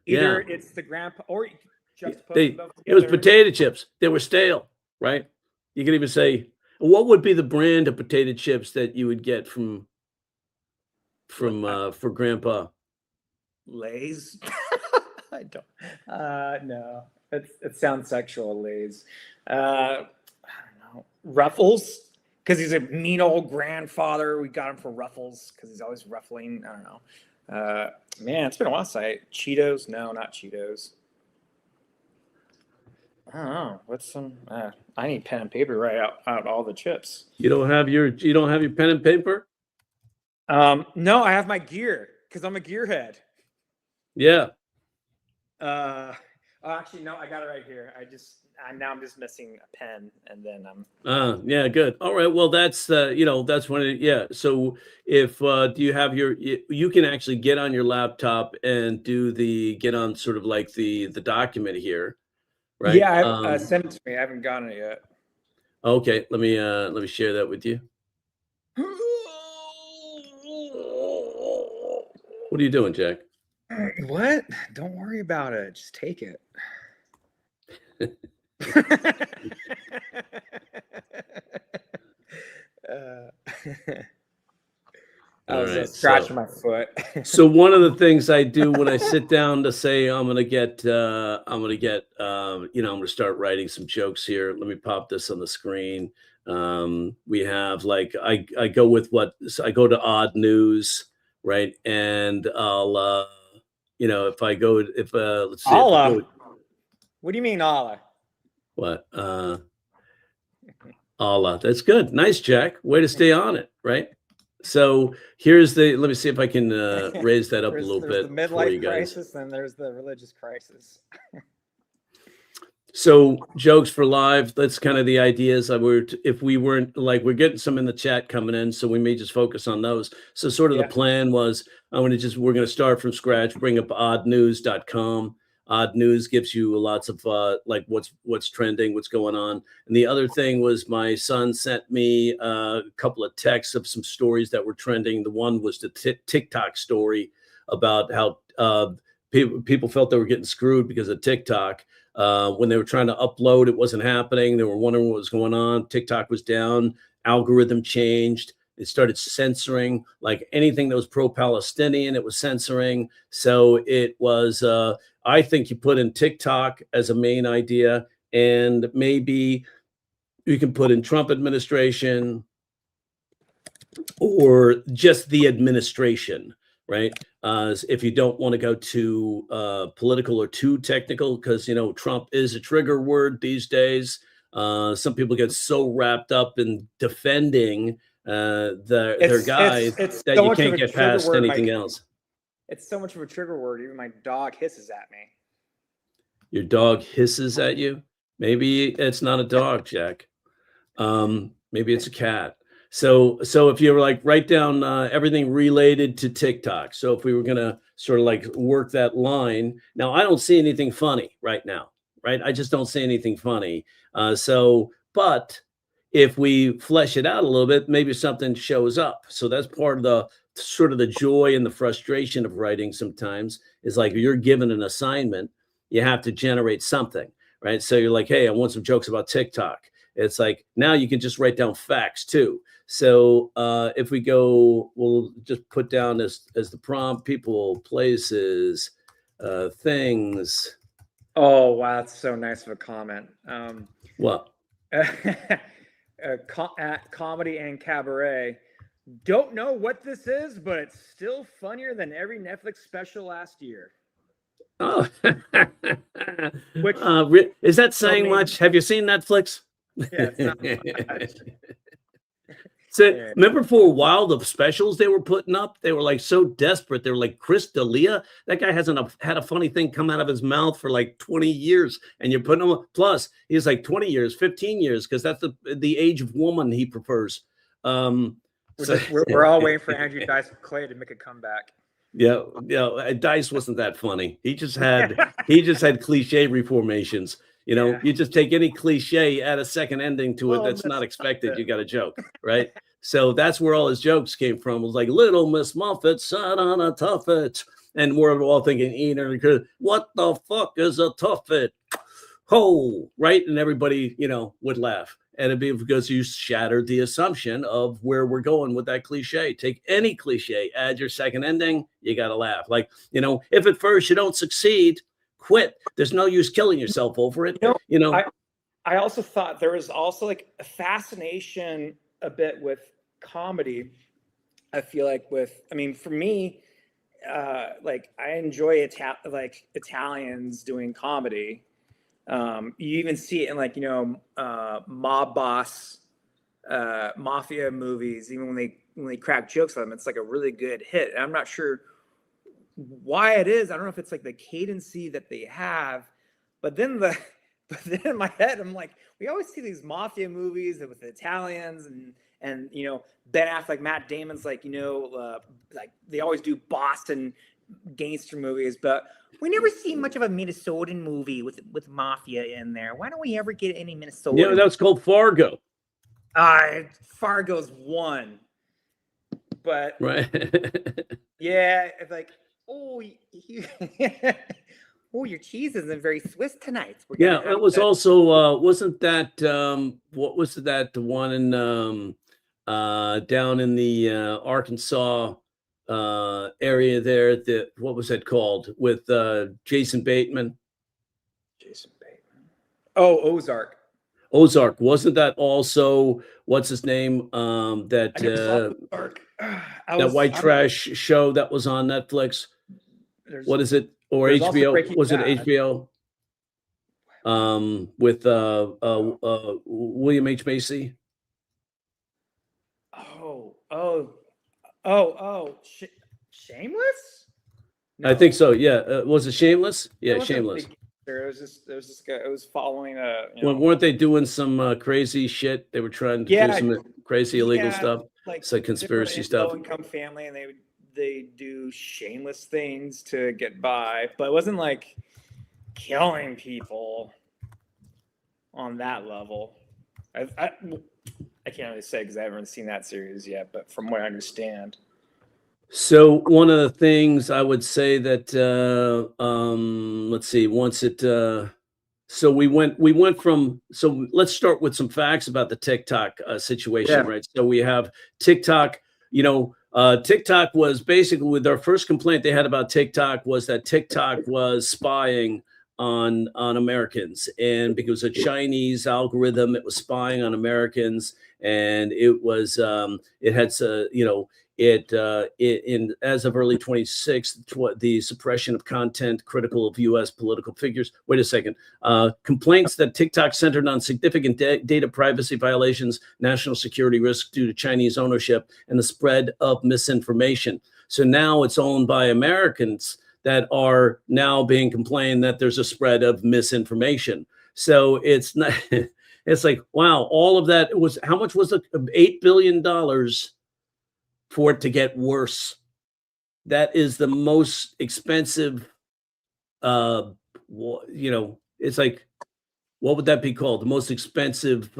S3: Either it's the grandpa or you just
S1: it was potato chips. They were stale, right? You can even say, what would be the brand of potato chips that you would get for Grandpa?
S3: Lay's. I don't. No, it sounds sexual. Lay's. I don't know. Ruffles, because he's a mean old grandfather. We got him for Ruffles because he's always ruffling. I don't know. Man, it's been a while since Cheetos. No, not Cheetos. I don't know. What's some? I need pen and paper to write out all the chips.
S1: You don't have your pen and paper?
S3: No, I have my gear because I'm a gearhead.
S1: Yeah.
S3: Actually, no, I got it right here. I'm just missing a pen, and then
S1: yeah, good. All right. Well, that's that's when So if do you have you can actually get on your laptop and get on sort of like the document here. Right.
S3: Yeah, send it to me. I haven't gotten it yet.
S1: Okay, let me share that with you. What are you doing, Jack?
S3: What? Don't worry about it. Just take it. I was scratching my foot.
S1: So one of the things I do when I sit down to say I'm gonna start writing some jokes here. Let me pop this on the screen. We have I go to odd news, right? And I'll let's see.
S3: Allah. What do you mean Allah?
S1: What? Allah. That's good. Nice, Jack. Way to stay on it, right? So let me see if I can raise that up a little bit.
S3: The midlife crisis, and there's the religious crisis.
S1: So jokes for live. That's kind of the ideas. If we weren't we're getting some in the chat coming in, so we may just focus on those. So sort of the plan was we're going to start from scratch, bring up oddnews.com. Odd News gives you lots of like what's trending, what's going on. And the other thing was my son sent me a couple of texts of some stories that were trending. The one was the TikTok story about how people felt they were getting screwed because of TikTok. When they were trying to upload, it wasn't happening. They were wondering what was going on. TikTok was down. Algorithm changed. It started censoring like anything that was pro-Palestinian. It was censoring. So it was. I think you put in TikTok as a main idea, and maybe you can put in Trump administration or just the administration, right? If you don't want to go too political or too technical, because Trump is a trigger word these days. Some people get so wrapped up in defending their guy
S3: it's
S1: that
S3: so
S1: you
S3: much of
S1: can't
S3: a
S1: get
S3: trigger
S1: past
S3: word,
S1: anything else.
S3: It's so much of a trigger word. Even my dog hisses at me.
S1: Your dog hisses at you? Maybe it's not a dog, Jack. Maybe it's a cat. So if you were like write down everything related to TikTok. So if we were gonna sort of like work that line, now I don't see anything funny right now, right? I just don't see anything funny. But if we flesh it out a little bit, maybe something shows up. So that's part of the sort of the joy and the frustration of writing sometimes is like you're given an assignment, you have to generate something, right? So you're like, hey, I want some jokes about TikTok. It's like now you can just write down facts too. So if we go, we'll just put down as the prompt: people, places, things.
S3: Oh wow, that's so nice of a comment.
S1: What?
S3: At Comedy and Cabaret. Don't know what this is, but it's still funnier than every Netflix special last year.
S1: Oh,
S3: Which
S1: is that saying much? Have you seen Netflix?
S3: Yeah, it's not much.
S1: So
S3: Yeah.
S1: remember for a while the specials they were putting up, they were like so desperate. They were like Chris D'Elia. That guy hasn't had a funny thing come out of his mouth for like 20 years, and you're putting him. Plus, he's like 20 years, 15 years, because that's the age of woman he prefers.
S3: We're all waiting for Andrew Dice Clay to make a comeback.
S1: Yeah, Dice wasn't that funny. He just had cliche reformations.
S3: Yeah.
S1: You just take any cliche, add a second ending to it
S3: Little
S1: that's
S3: Miss
S1: not expected.
S3: Muffet.
S1: You got a joke, right? So that's where all his jokes came from. It was like Little Miss Muffet sat on a tuffet, and we're all thinking, what the fuck is a tuffet? Ho, right? And everybody, would laugh. And it'd be because you shattered the assumption of where we're going with that cliche. Take any cliche, add your second ending, you got to laugh. Like, if at first you don't succeed, quit. There's no use killing yourself over it.
S3: I also thought there was also like a fascination a bit with comedy. I feel like for me, like I enjoy Italians doing comedy. You even see it in like mob boss mafia movies. Even when they crack jokes on them, it's like a really good hit. And I'm not sure why it is. I don't know if it's like the cadency that they have, but then in my head I'm like, we always see these mafia movies with the Italians and Ben Affleck, Matt Damon's like like they always do Boston gangster movies, but we never see much of a Minnesotan movie with mafia in there. Why don't we ever get any Minnesota?
S1: Yeah, that's called Fargo.
S3: Fargo's one, but
S1: right.
S3: Yeah, it's like your cheese isn't very Swiss tonight.
S1: Yeah, it was also wasn't that what was that the one in down in the Arkansas area there, what was that called with Jason Bateman?
S3: Oh, Ozark.
S1: Wasn't that also what's his name? That white trash show that was on Netflix. What is it? Or HBO? Was it HBO? With William H. Macy.
S3: Shameless?
S1: No. I think so. Yeah. Was it Shameless? Yeah, Shameless.
S3: There was this guy. It was following
S1: weren't they doing some crazy shit? They were trying to do some crazy illegal stuff, like conspiracy stuff.
S3: Low-income family, and they do shameless things to get by. But it wasn't like killing people on that level. I can't really say because I haven't seen that series yet, but from what I understand.
S1: So one of the things I would say that let's see, so we went from, so let's start with some facts about the TikTok situation,
S3: Yeah.
S1: right? So we have TikTok, TikTok was basically, with their first complaint they had about TikTok was that TikTok was spying on Americans, and because a Chinese algorithm, it was spying on Americans, and it was it had in as of early 26th, the suppression of content critical of U.S. political figures. Wait a second. Complaints that TikTok centered on significant data privacy violations, national security risks due to Chinese ownership, and the spread of misinformation. So now it's owned by Americans that are now being complained that there's a spread of misinformation. So it's not. It's like, wow, all of that was, how much was it? $8 billion for it to get worse. That is the most expensive, it's like, what would that be called? The most expensive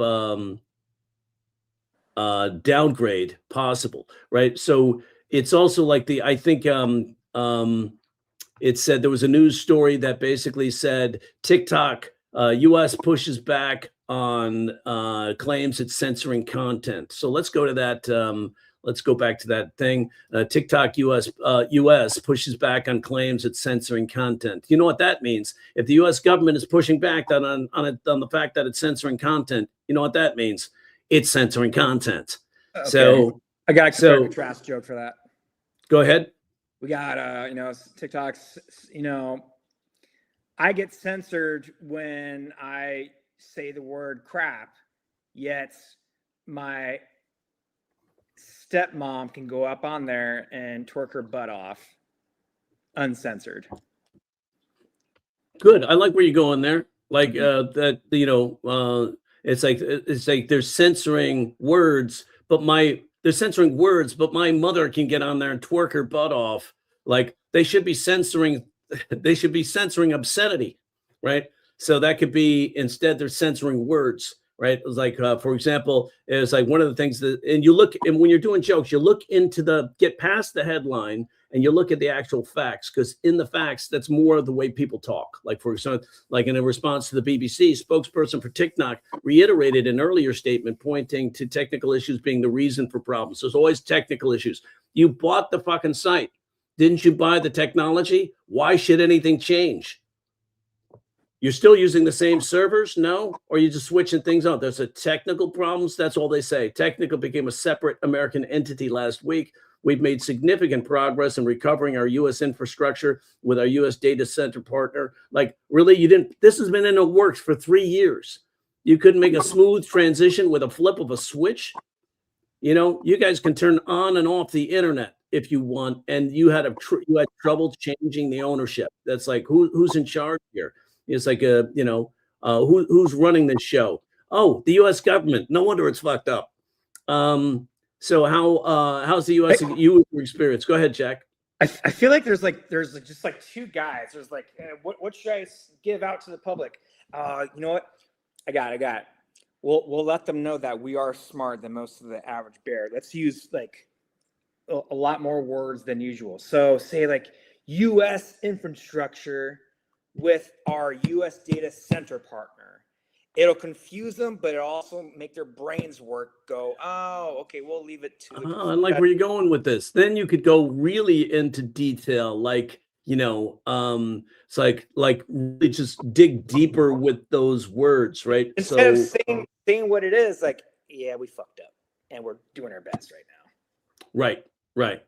S1: downgrade possible, right? So it's also like I think it said, there was a news story that basically said TikTok, US pushes back on claims it's censoring content. So let's go to that. Let's go back to that thing. TikTok US pushes back on claims it's censoring content. You know what that means? If the US government is pushing back on the fact that it's censoring content, you know what that means? It's censoring content.
S3: Okay.
S1: So
S3: I got a compare and contrast joke for that.
S1: Go ahead.
S3: We got TikTok's, I get censored when I say the word crap, yet my stepmom can go up on there and twerk her butt off uncensored.
S1: Good. I like where you're going there. Like that, it's like they're censoring words, but my mother can get on there and twerk her butt off. Like they should be censoring obscenity, right? So that could be, instead they're censoring words, right? It was like, for example, it's like one of the things that, and when you're doing jokes, you look into get past the headline and you look at the actual facts, because in the facts, that's more of the way people talk. Like, for example, like in a response to the BBC, spokesperson for TikTok reiterated an earlier statement pointing to technical issues being the reason for problems. There's always technical issues. You bought the fucking site. Didn't you buy the technology? Why should anything change? You're still using the same servers? No? Or you just switching things out? There's a technical problems. That's all they say. Technical became a separate American entity last week. We've made significant progress in recovering our U.S. infrastructure with our U.S. data center partner. Like, really, this has been in the works for 3 years. You couldn't make a smooth transition with a flip of a switch? You guys can turn on and off the internet if you want, and you had trouble changing the ownership. That's like, who's in charge here? It's like who's running this show? Oh, the U.S. government. No wonder it's fucked up. So how's the U.S. experience? Go ahead, Jack.
S3: I feel like there's just like two guys. There's like, what should I give out to the public? You know what? I got it. We'll let them know that we are smarter than most of the average bear. Let's use like a lot more words than usual. So say like U.S. infrastructure with our U.S. data center partner. It'll confuse them, but it'll also make their brains go, oh, okay, we'll leave it to the
S1: I like where you're going with this. Then you could go really into detail, like, it's like really just dig deeper with those words, right?
S3: Instead of saying what it is, like, yeah, we fucked up and we're doing our best right now.
S1: Right.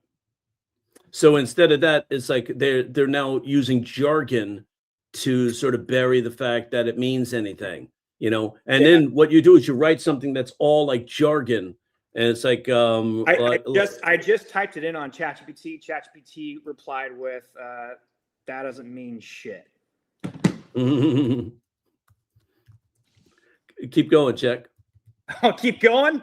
S1: So instead of that, it's like they're now using jargon to sort of bury the fact that it means anything, then what you do is you write something that's all like jargon, and it's like
S3: I just typed it in on ChatGPT. ChatGPT replied with that doesn't mean shit.
S1: Keep going, Jack.
S3: I'll keep going.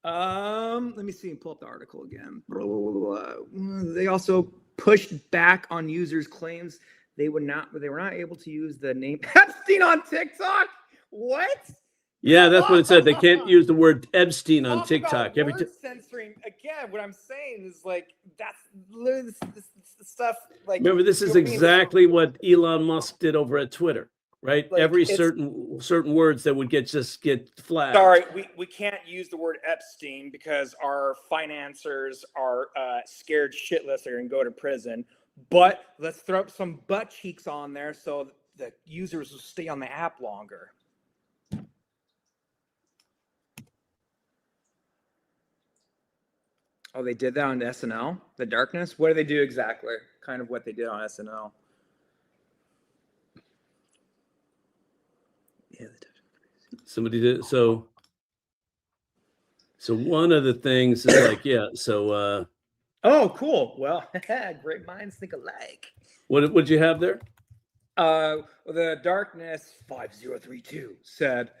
S3: Let me see. Pull up the article again. Blah, blah, blah, blah. They also pushed back on users' claims they were not able to use the name Epstein on TikTok. What?
S1: Yeah, that's what it said. They can't use the word Epstein on
S3: Talk
S1: TikTok.
S3: about word censoring again. What I'm saying is like that's literally this stuff. Like,
S1: remember, this is exactly what Elon Musk did over at Twitter, right?
S3: Like,
S1: Every certain words that would get flagged.
S3: Sorry, we can't use the word Epstein because our financiers are scared shitless they're gonna go to prison. But let's throw up some butt cheeks on there so the users will stay on the app longer. Oh, they did that on SNL? The Darkness? What do they do exactly? Kind of what they did on SNL. Yeah,
S1: somebody did so one of the things is like, yeah, so
S3: oh, cool. Well, great minds think alike.
S1: What'd you have there?
S3: The Darkness 5032 said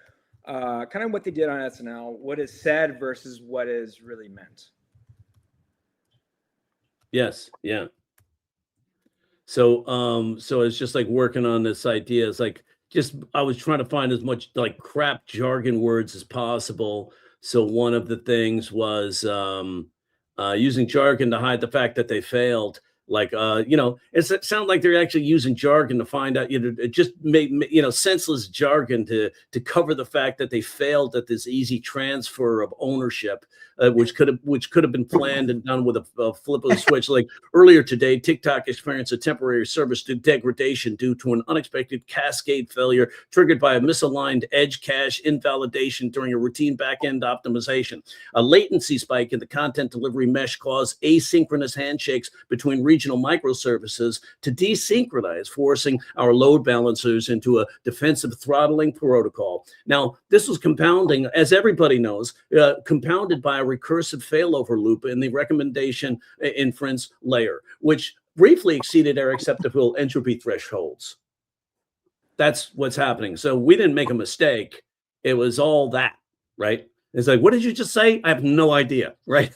S3: kind of what they did on SNL, what is said versus what is really meant.
S1: Yes, yeah. So it's just like working on this idea. It's like I was trying to find as much like crap jargon words as possible. So one of the things was using jargon to hide the fact that they failed. Like it sounds like they're actually using jargon to find out, it just made senseless jargon to cover the fact that they failed at this easy transfer of ownership, which could have been planned and done with a flip of the switch. Like earlier today, TikTok experienced a temporary service degradation due to an unexpected cascade failure triggered by a misaligned edge cache invalidation during a routine backend optimization. A latency spike in the content delivery mesh caused asynchronous handshakes between regional microservices to desynchronize, forcing our load balancers into a defensive throttling protocol. Now, this was compounding, as everybody knows, compounded by a recursive failover loop in the recommendation inference layer, which briefly exceeded our acceptable entropy thresholds. That's what's happening. So we didn't make a mistake. It was all that, right? It's like, what did you just say? I have no idea, right?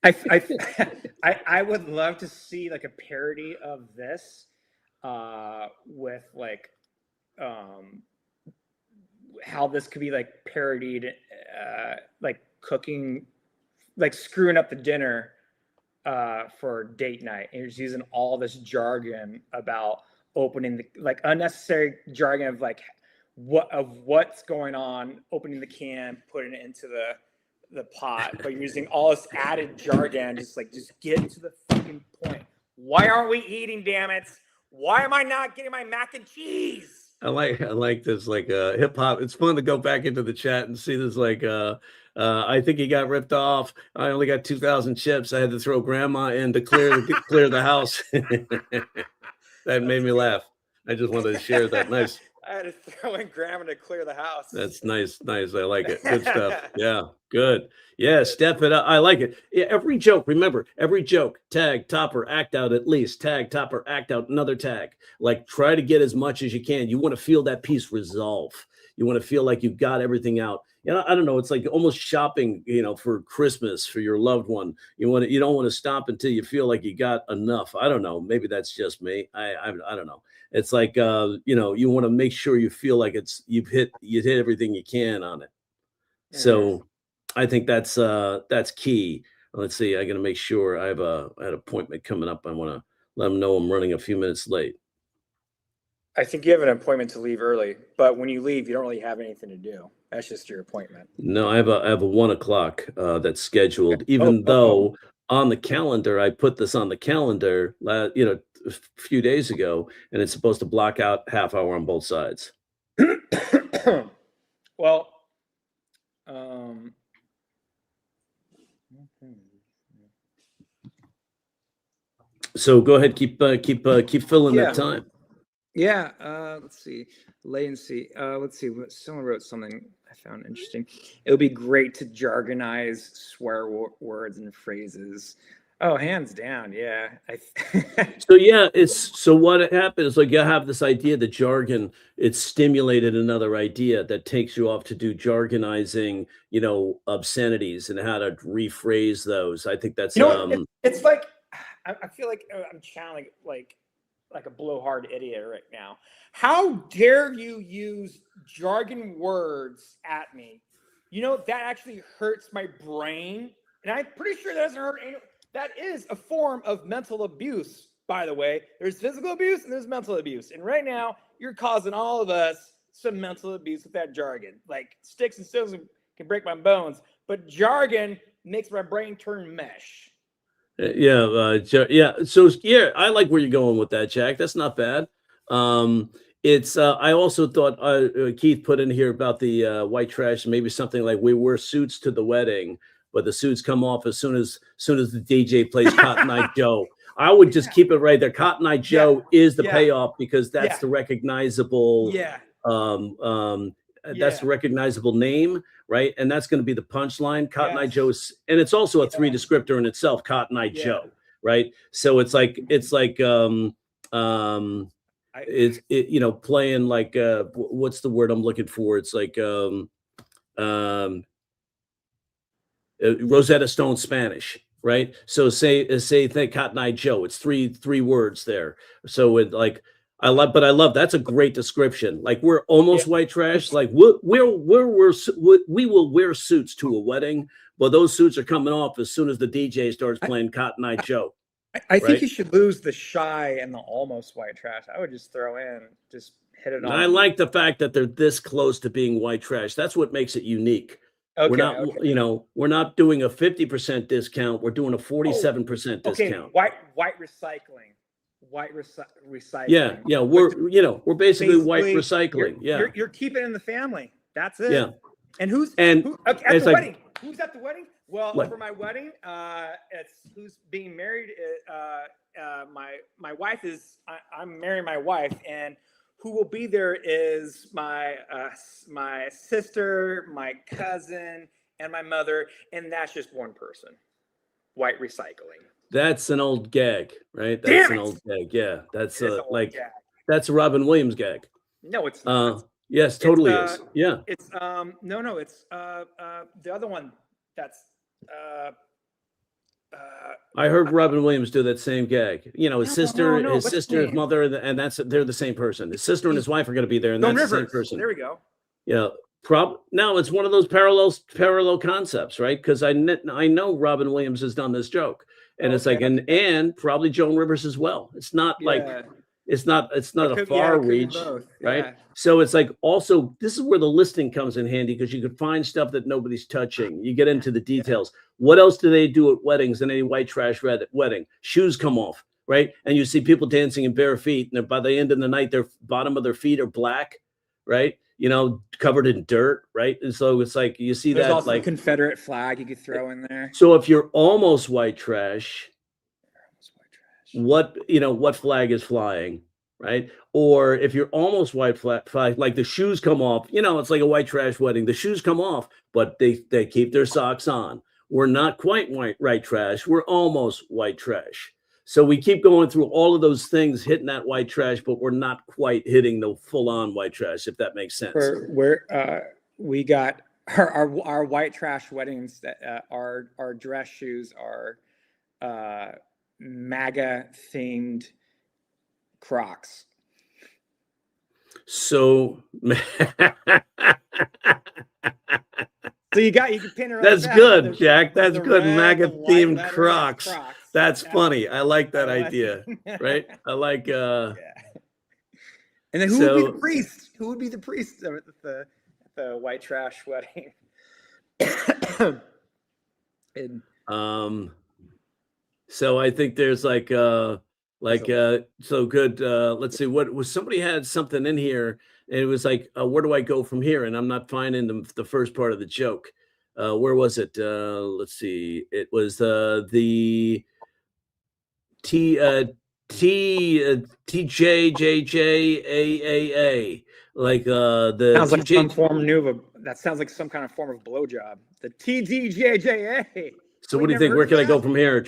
S3: I would love to see like a parody of this with like how this could be like parodied, like cooking, like screwing up the dinner for date night, and you're just using all this jargon about opening the like unnecessary jargon of like what's going on, opening the can, putting it into the pot, but you're using all this added jargon, just get to the fucking point. Why aren't we eating, damn it? Why am I not getting my mac and cheese?
S1: I like this like hip hop. It's fun to go back into the chat and see this like I think he got ripped off. I only got 2,000 chips. I had to throw grandma in to clear the house. That made me laugh. I just wanted to share that. Nice.
S3: I had to throw in grandma to clear the house.
S1: That's nice. I like it. Good stuff. Yeah, good. Yeah, step it up. I like it. Yeah, every joke, remember, every joke, tag, topper, act out at least. Tag, topper, act out, another tag. Like try to get as much as you can. You want to feel that piece resolve. You want to feel like you've got everything out. I don't know. It's like almost shopping, for Christmas for your loved one. You don't want to stop until you feel like you got enough. I don't know. Maybe that's just me. I don't know. It's like, you want to make sure you feel like you've hit everything you can on it. So I think that's key. Let's see. I got to make sure I have an appointment coming up. I want to let them know I'm running a few minutes late.
S3: I think you have an appointment to leave early, but when you leave, you don't really have anything to do. That's just your appointment.
S1: No, I have a 1:00 that's scheduled, even though on the calendar, I put this on the calendar, a few days ago, and it's supposed to block out half hour on both sides.
S3: Well,
S1: so go ahead, keep filling that time.
S3: Yeah. Let's see. Latency. Let's see. Someone wrote something I found interesting. It would be great to jargonize swear words and phrases. Oh, hands down, yeah.
S1: So yeah, so what happened is like you have this idea that jargon, it's stimulated another idea that takes you off to do jargonizing, obscenities and how to rephrase those. I think that's
S3: You know what? It's like I feel like I'm channeling like a blowhard idiot right now. How dare you use jargon words at me? You know that actually hurts my brain, and I'm pretty sure that doesn't hurt any. That is a form of mental abuse, by the way. There's physical abuse and there's mental abuse, and right now you're causing all of us some mental abuse with that jargon. Like sticks and stones can break my bones, but jargon makes my brain turn mesh.
S1: Yeah. So yeah, I like where you're going with that, Jack. That's not bad. It's I also thought Keith put in here about the white trash, maybe something like we wear suits to the wedding, but the suits come off as soon as the DJ plays Cotton Eye Joe. I would just keep it right there. Cotton Eye Joe is the payoff because that's the recognizable that's the recognizable name, right? And that's going to be the punchline. Cotton Eye Joe is, and it's also a 3 descriptor in itself, Cotton Eye Joe, right? So it's like playing like what's the word I'm looking for? It's like Rosetta Stone Spanish, right? So say think Cotton Eye Joe. It's three words there. So it like I love that's a great description. Like we're almost white trash. Like we will wear suits to a wedding, but those suits are coming off as soon as the DJ starts playing Cotton Eye Joe.
S3: I think you should lose the shy and the almost white trash. I would just throw in, just hit it on.
S1: I like the fact that they're this close to being white trash. That's what makes it unique.
S3: Okay,
S1: we're not doing a 50% discount. We're doing a 47% discount.
S3: White recycling. White recycling.
S1: Yeah. We're basically white recycling.
S3: You're keeping it in the family. That's it.
S1: Yeah.
S3: And who's
S1: at
S3: the wedding? Who's at the wedding? Well, for my wedding, it's who's being married. My wife is. I'm marrying my wife, and who will be there is my sister, my cousin, and my mother, and that's just one person. White recycling.
S1: That's an old gag, right? That's an old gag. Yeah, that's that's a Robin Williams gag.
S3: No, it's not.
S1: Yes, totally is. Yeah.
S3: It's no, it's the other one. That's
S1: I heard Robin Williams do that same gag. His sister, his mother, and they're the same person. His sister and his wife are going to be there, and that's the same person.
S3: There we go.
S1: Yeah. No, it's one of those parallel concepts, right? Because I know Robin Williams has done this joke, and it's like, and probably Joan Rivers as well. It's not like it's not a far reach, right? So it's like also this is where the listing comes in handy because you could find stuff that nobody's touching. You get into the details. What else do they do at weddings in any white trash wedding? Shoes come off, right? And you see people dancing in bare feet, and by the end of the night, their bottom of their feet are black, right? Covered in dirt, right? And so it's like you see
S3: There's
S1: that
S3: also
S1: like
S3: a Confederate flag you could throw in there.
S1: So if you're almost white trash, what flag is flying, right? Or if you're almost white flag, like the shoes come off, it's like a white trash wedding. The shoes come off, but they keep their socks on. We're not quite white trash. We're almost white trash. So we keep going through all of those things, hitting that white trash, but we're not quite hitting the full-on white trash, if that makes sense.
S3: We got our white trash weddings that our dress shoes are MAGA themed Crocs.
S1: So
S3: So you can pin her.
S1: That's good, Jack. That's good. MAGA themed Crocs. That's funny. I like that idea. Right? I like
S3: And then who would be the priest? Who would be the priest at the white trash wedding?
S1: So I think there's so good. Let's see, what was somebody had something in here, and it was like, where do I go from here? And I'm not finding the first part of the joke. Where was it? Let's see. It was the TJJJAAA, like the
S3: sounds like some form that sounds like some kind of form of blowjob. The TDJJA.
S1: So what do you think? Where can I go from here? I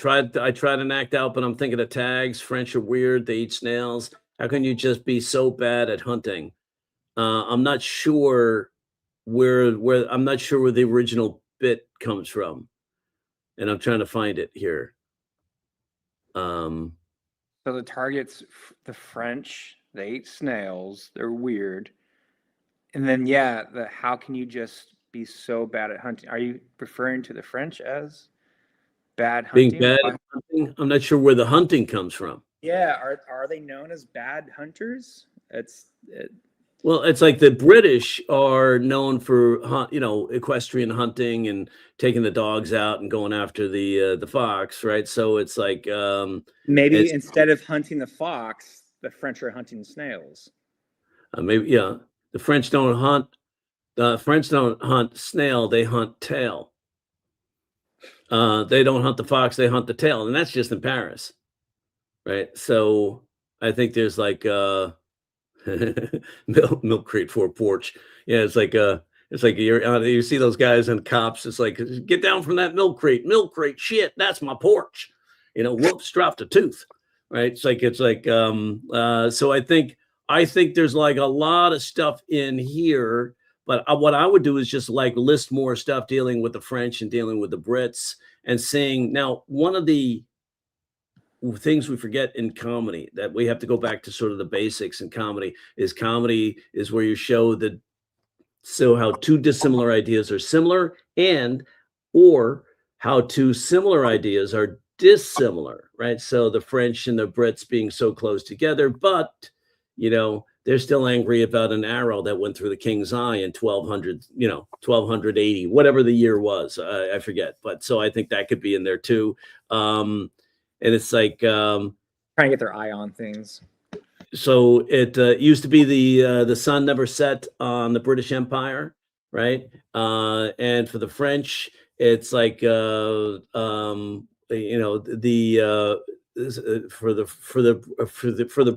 S1: tried an act out, but I'm thinking of tags. French are weird. They eat snails. How can you just be so bad at hunting? I'm not sure where I'm not sure where the original bit comes from, and I'm trying to find it here.
S3: So the target's the French. They eat snails. They're weird. And then how can you just be so bad at hunting? Are you referring to the French as bad hunting?
S1: Being bad at hunting. I'm not sure where the hunting comes from.
S3: Yeah, are they known as bad hunters?
S1: Well, it's like the British are known for equestrian hunting and taking the dogs out and going after the fox, right? So it's like
S3: maybe instead of hunting the fox, the French are hunting snails.
S1: The French don't hunt. The French don't hunt snail; they hunt tail. They don't hunt the fox; they hunt the tail, and that's just in Paris, right? So I think there's like milk crate for a porch. Yeah, it's like you see those guys and cops. It's like, get down from that milk crate. Shit, that's my porch. Whoops, dropped a tooth. Right? It's like so I think there's like a lot of stuff in here. But what I would do is just like list more stuff dealing with the French and dealing with the Brits and saying, now, one of the things we forget in comedy that we have to go back to sort of the basics in comedy is where you show how two dissimilar ideas are similar or how two similar ideas are dissimilar, right? So the French and the Brits being so close together, but they're still angry about an arrow that went through the king's eye in 1280, whatever the year was. I forget. But so I think that could be in there too. And it's like
S3: trying to get their eye on things.
S1: So it used to be the sun never set on the British Empire, right? And for the French, it's like for the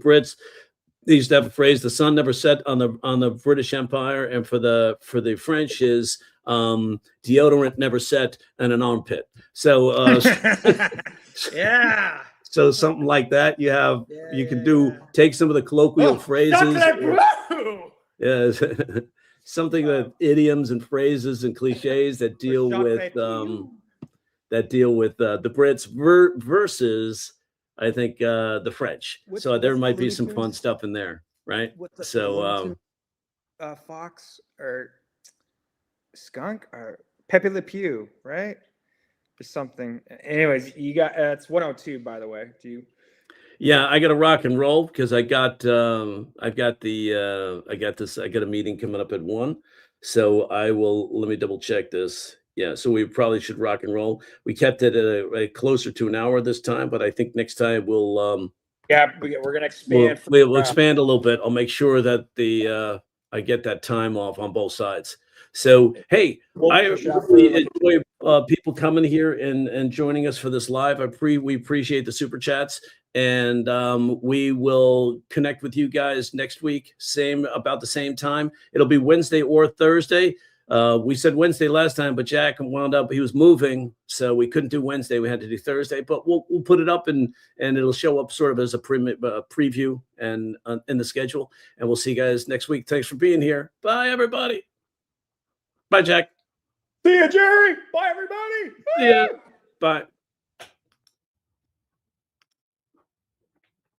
S1: Brits, they used to have a phrase: "The sun never set on the British Empire," and for the French is deodorant never set in an armpit. So
S3: yeah.
S1: So something like that you can take some of the colloquial phrases. Yeah, something that idioms and phrases and cliches that deal with the Brits versus I think the French. So there might be some fun stuff in there, right? So
S3: fox or skunk or Pepe Le Pew, right? Or something. Anyways, you got it's 102, by the way. Do you?
S1: Yeah, I got to rock and roll because I got a meeting coming up at 1. So let me double check this. Yeah, so we probably should rock and roll. We kept it at closer to an hour this time, but I think next time we'll
S3: we're gonna expand.
S1: We'll expand a little bit. I'll make sure that I get that time off on both sides. So hey, I really enjoy people coming here and joining us for this live. We appreciate the super chats, and we will connect with you guys next week, about the same time. It'll be Wednesday or Thursday. We said Wednesday last time, but Jack wound up, he was moving, so we couldn't do Wednesday. We had to do Thursday, but we'll put it up and it'll show up sort of as a preview and in the schedule. And we'll see you guys next week. Thanks for being here. Bye, everybody. Bye, Jack.
S3: See you, Jerry. Bye, everybody.
S1: See ya. Bye.